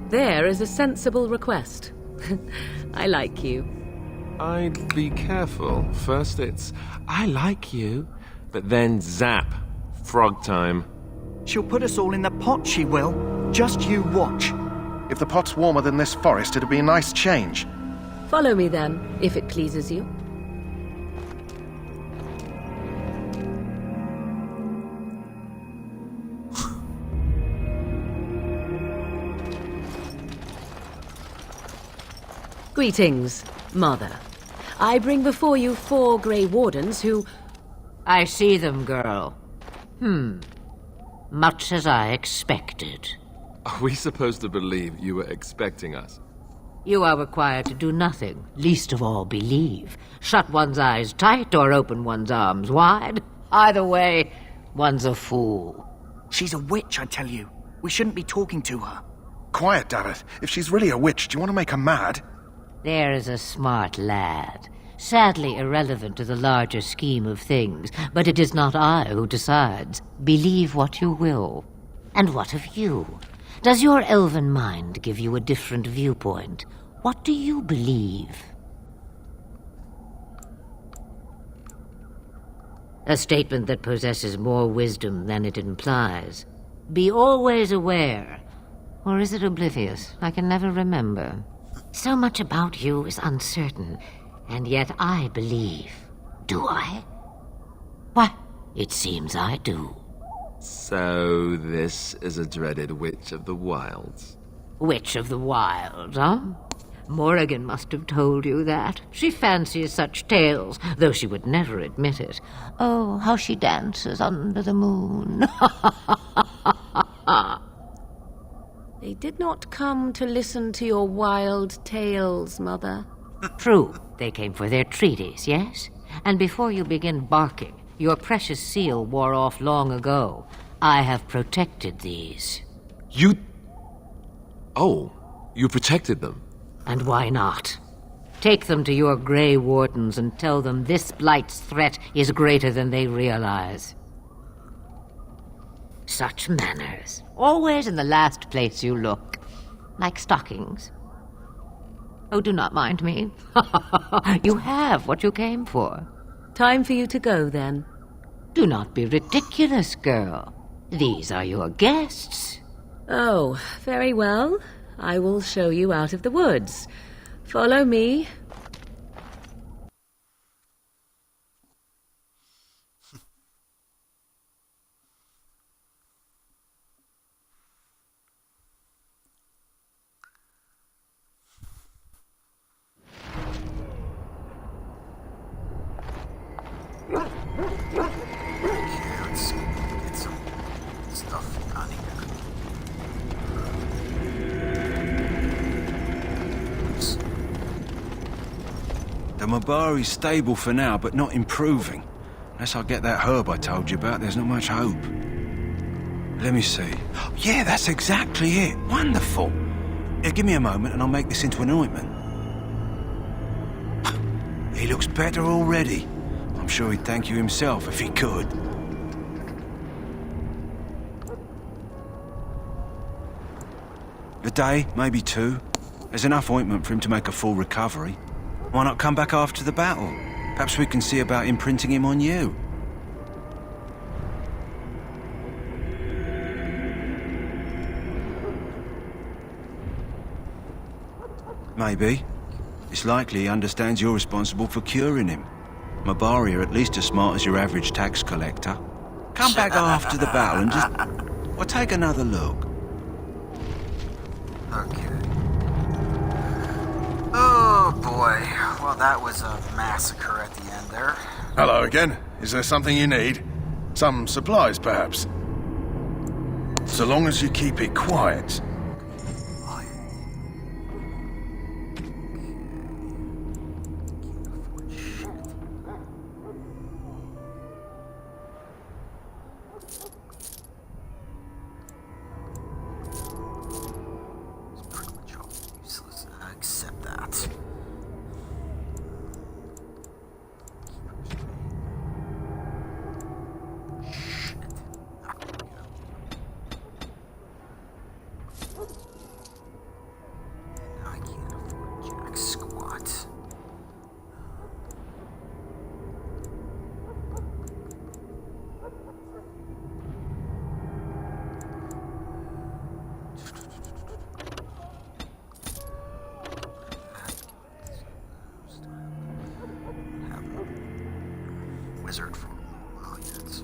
There is a sensible request. I like you. I'd be careful. First it's, I like you, but then zap. Frog time. She'll put us all in the pot, she will. Just you watch. If the pot's warmer than this forest, it'd be a nice change. Follow me then, if it pleases you. Greetings, Mother. I bring before you 4 Grey Wardens who... I see them, girl. Much as I expected. Are we supposed to believe you were expecting us? You are required to do nothing, least of all believe. Shut one's eyes tight or open one's arms wide. Either way, one's a fool. She's a witch, I tell you. We shouldn't be talking to her. Quiet, Dareth. If she's really a witch, do you want to make her mad? There is a smart lad. Sadly irrelevant to the larger scheme of things, but it is not I who decides. Believe what you will. And what of you? Does your elven mind give you a different viewpoint? What do you believe? A statement that possesses more wisdom than it implies. Be always aware. Or is it oblivious? I can never remember. So much about you is uncertain, and yet I believe. Do I? Why, it seems I do. So this is a dreaded Witch of the Wilds. Witch of the Wilds, huh? Morrigan must have told you that. She fancies such tales, though she would never admit it. Oh, how she dances under the moon. They did not come to listen to your wild tales, Mother. True, they came for their treaties, yes? And before you begin barking, your precious seal wore off long ago. I have protected these. You... Oh, you protected them? And why not? Take them to your Grey Wardens and tell them this Blight's threat is greater than they realize. Such manners. Always in the last place you look. Like stockings. Oh, do not mind me. You have what you came for. Time for you to go, then. Do not be ridiculous, girl. These are your guests. Oh, very well. I will show you out of the woods. Follow me. Let's get some stuff on here. The Mabari's stable for now, but not improving. Unless I get that herb I told you about, there's not much hope. Let me see. Yeah, that's exactly it. Wonderful. Yeah, give me a moment and I'll make this into an ointment. He looks better already. I'm sure he'd thank you himself if he could. A day, maybe 2. There's enough ointment for him to make a full recovery. Why not come back after the battle? Perhaps we can see about imprinting him on you. Maybe. It's likely he understands you're responsible for curing him. Mabari are at least as smart as your average tax collector. Come back after the battle and just... well, take another look. Okay. Oh boy. Well, that was a massacre at the end there. Hello again. Is there something you need? Some supplies, perhaps? So long as you keep it quiet. Accept that. I can't afford jack squat. Wizard for millions.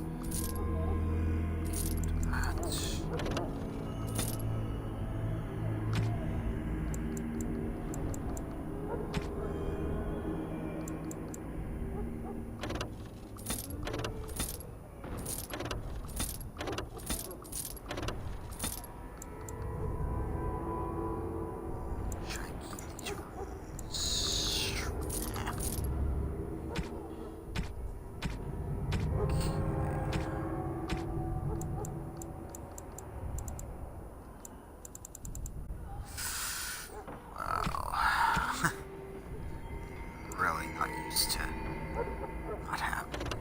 really not used to what happened.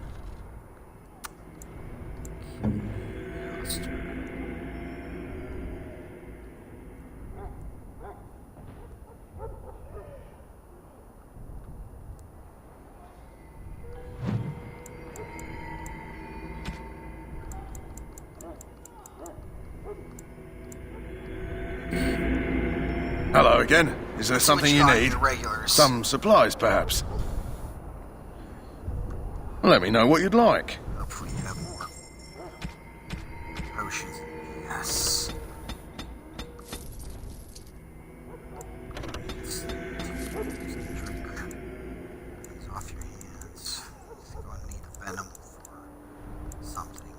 Hello again. Is there something you need? Some supplies, perhaps? Let me know what you'd like. Hopefully you have more potions. Yes. Things off your hands. You're going to need a venom for something.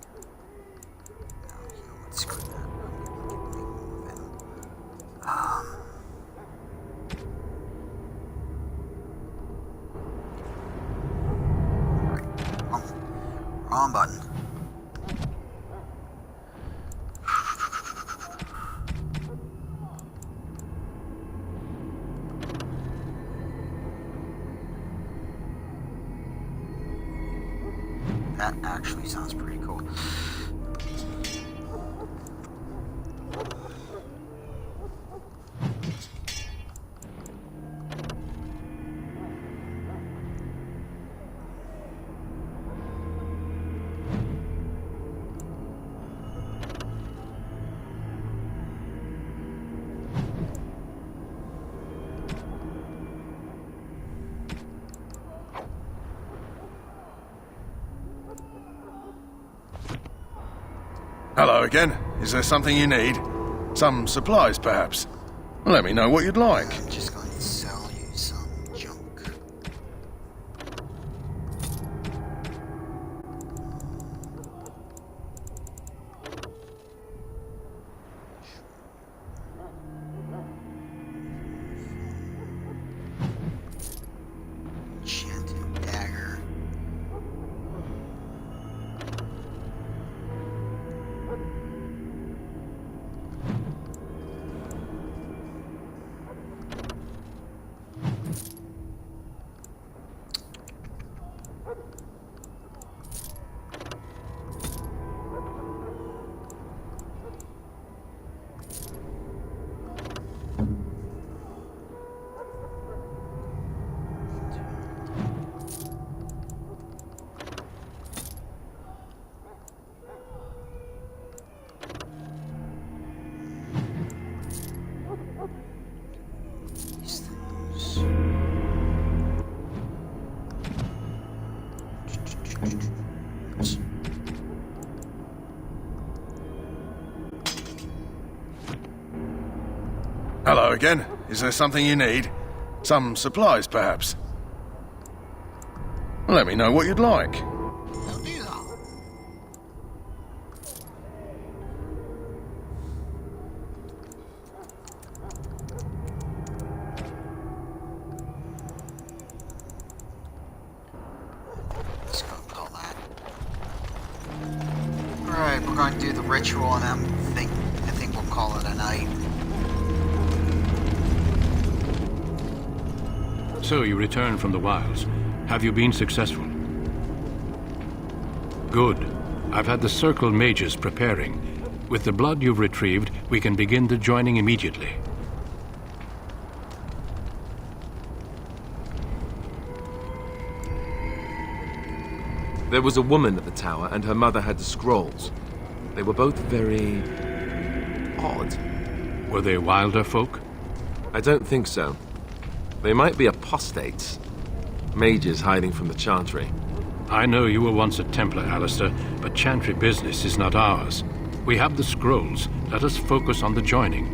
No, you know what? Screw that. I'm going to make more venom. Wrong button. That actually sounds pretty cool. Hello again. Is there something you need? Some supplies, perhaps? Let me know what you'd like. I'm just going to sell you some junk. Enchanted dagger. Hello again. Is there something you need? Some supplies, perhaps? Let me know what you'd like. Let's go with all that. Alright, we're going to do the ritual and I think we'll call it a night. So you return from the wilds. Have you been successful? Good. I've had the Circle mages preparing. With the blood you've retrieved, we can begin the joining immediately. There was a woman at the tower, and her mother had the scrolls. They were both very odd. Were they wilder folk? I don't think so. They might be apostates. Mages hiding from the Chantry. I know you were once a Templar, Alistair, but Chantry business is not ours. We have the scrolls. Let us focus on the joining.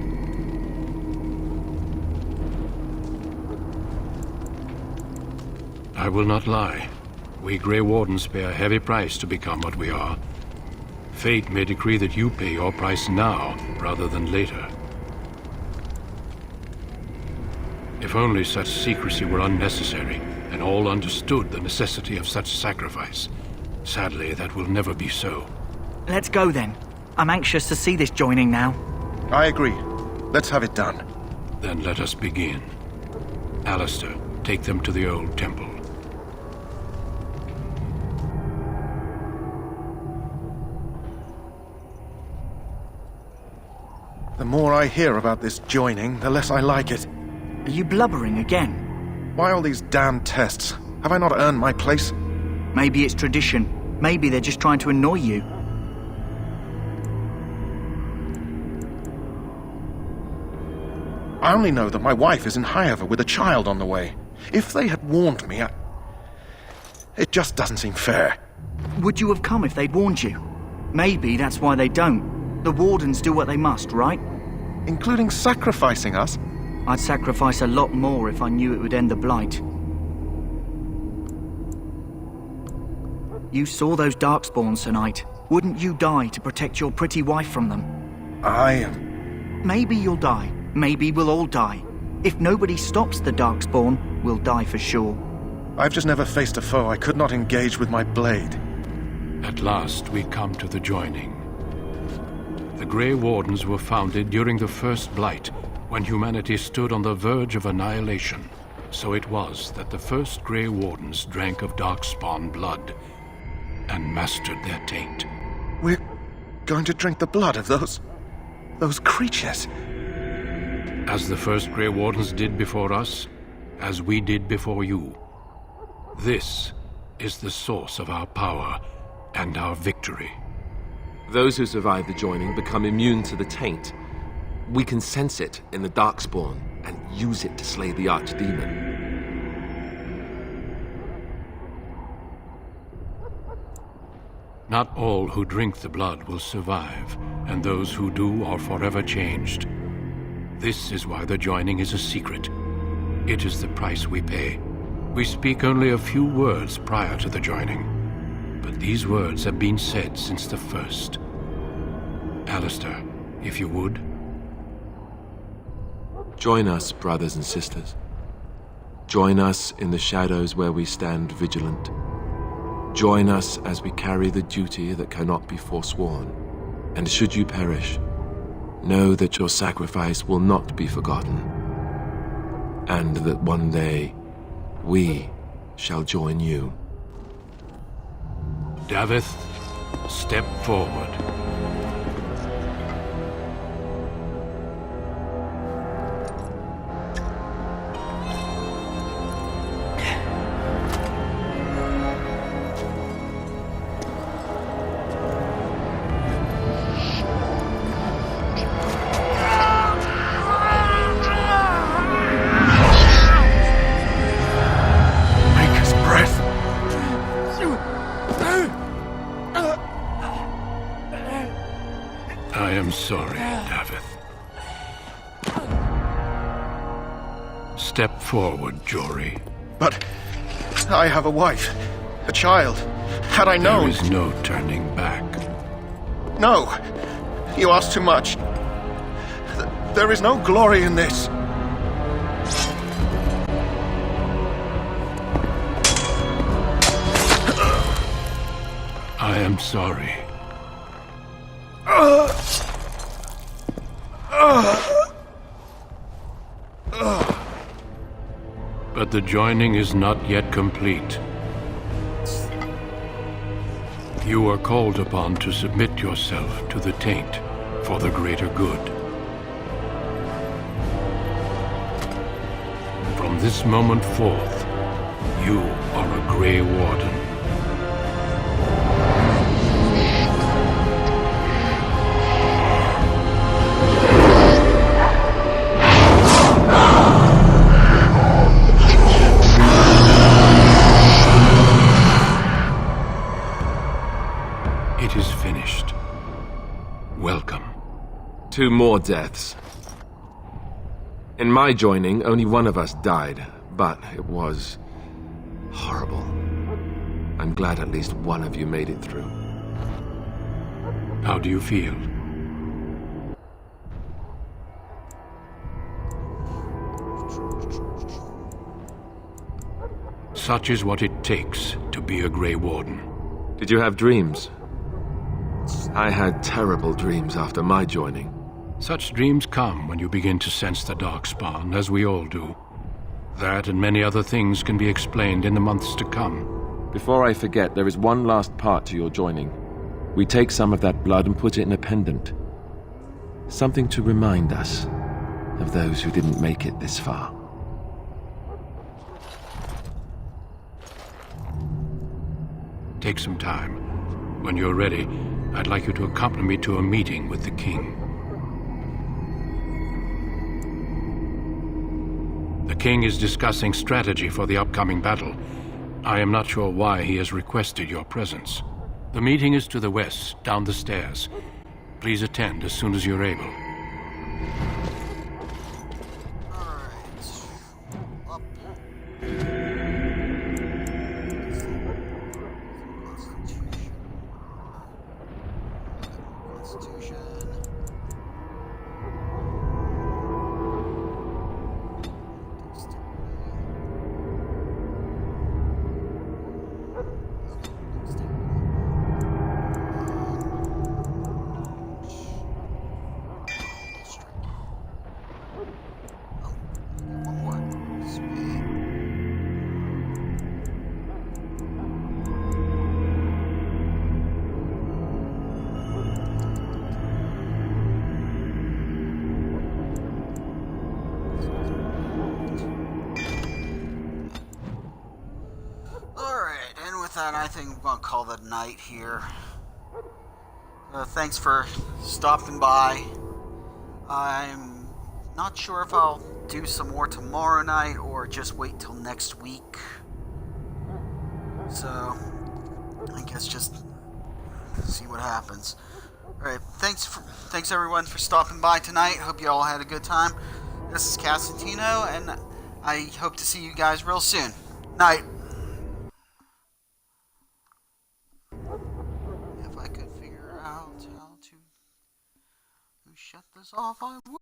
I will not lie. We Grey Wardens pay a heavy price to become what we are. Fate may decree that you pay your price now, rather than later. If only such secrecy were unnecessary, and all understood the necessity of such sacrifice. Sadly, that will never be so. Let's go then. I'm anxious to see this joining now. I agree. Let's have it done. Then let us begin. Alistair, Take them to the old temple. The more I hear about this joining, the less I like it. Are you blubbering again? Why all these damn tests? Have I not earned my place? Maybe it's tradition. Maybe they're just trying to annoy you. I only know that my wife is in Highover with a child on the way. If they had warned me, it just doesn't seem fair. Would you have come if they'd warned you? Maybe that's why they don't. The Wardens do what they must, right? Including sacrificing us? I'd sacrifice a lot more if I knew it would end the Blight. You saw those Darkspawns tonight. Wouldn't you die to protect your pretty wife from them? Maybe you'll die. Maybe we'll all die. If nobody stops the Darkspawn, we'll die for sure. I've just never faced a foe I could not engage with my blade. At last, we come to the joining. The Grey Wardens were founded during the First Blight, when humanity stood on the verge of annihilation. So it was that the first Grey Wardens drank of Darkspawn blood and mastered their taint. We're going to drink the blood of those creatures. As the first Grey Wardens did before us, as we did before you. This is the source of our power and our victory. Those who survive the joining become immune to the taint. We can sense it in the Darkspawn and use it to slay the Archdemon. Not all who drink the blood will survive, and those who do are forever changed. This is why the joining is a secret. It is the price we pay. We speak only a few words prior to the joining, but these words have been said since the first. Alistair, if you would. Join us, brothers and sisters. Join us in the shadows where we stand vigilant. Join us as we carry the duty that cannot be forsworn. And should you perish, know that your sacrifice will not be forgotten, and that one day we shall join you. Davith, step forward. I am sorry, Davith. Step forward, Jory. But I have a wife, a child. Had I known... There is no turning back. No! You ask too much. There is no glory in this. I am sorry. But the joining is not yet complete. You are called upon to submit yourself to the taint for the greater good. From this moment forth, you are a Grey Warden. It is finished. Welcome. 2 more deaths. In my joining, only one of us died, but it was horrible. I'm glad at least one of you made it through. How do you feel? Such is what it takes to be a Grey Warden. Did you have dreams? I had terrible dreams after my joining. Such dreams come when you begin to sense the Darkspawn, as we all do. That and many other things can be explained in the months to come. Before I forget, there is one last part to your joining. We take some of that blood and put it in a pendant. Something to remind us of those who didn't make it this far. Take some time. When you're ready, I'd like you to accompany me to a meeting with the king. The king is discussing strategy for the upcoming battle. I am not sure why he has requested your presence. The meeting is to the west, down the stairs. Please attend as soon as you're able. I think I'm going to call that a night here. Thanks for stopping by. I'm not sure if I'll do some more tomorrow night or just wait till next week. So, I guess just see what happens. Alright, thanks everyone for stopping by tonight. Hope you all had a good time. This is Castantino, and I hope to see you guys real soon. Night. If I could figure out how to shut this off, I would.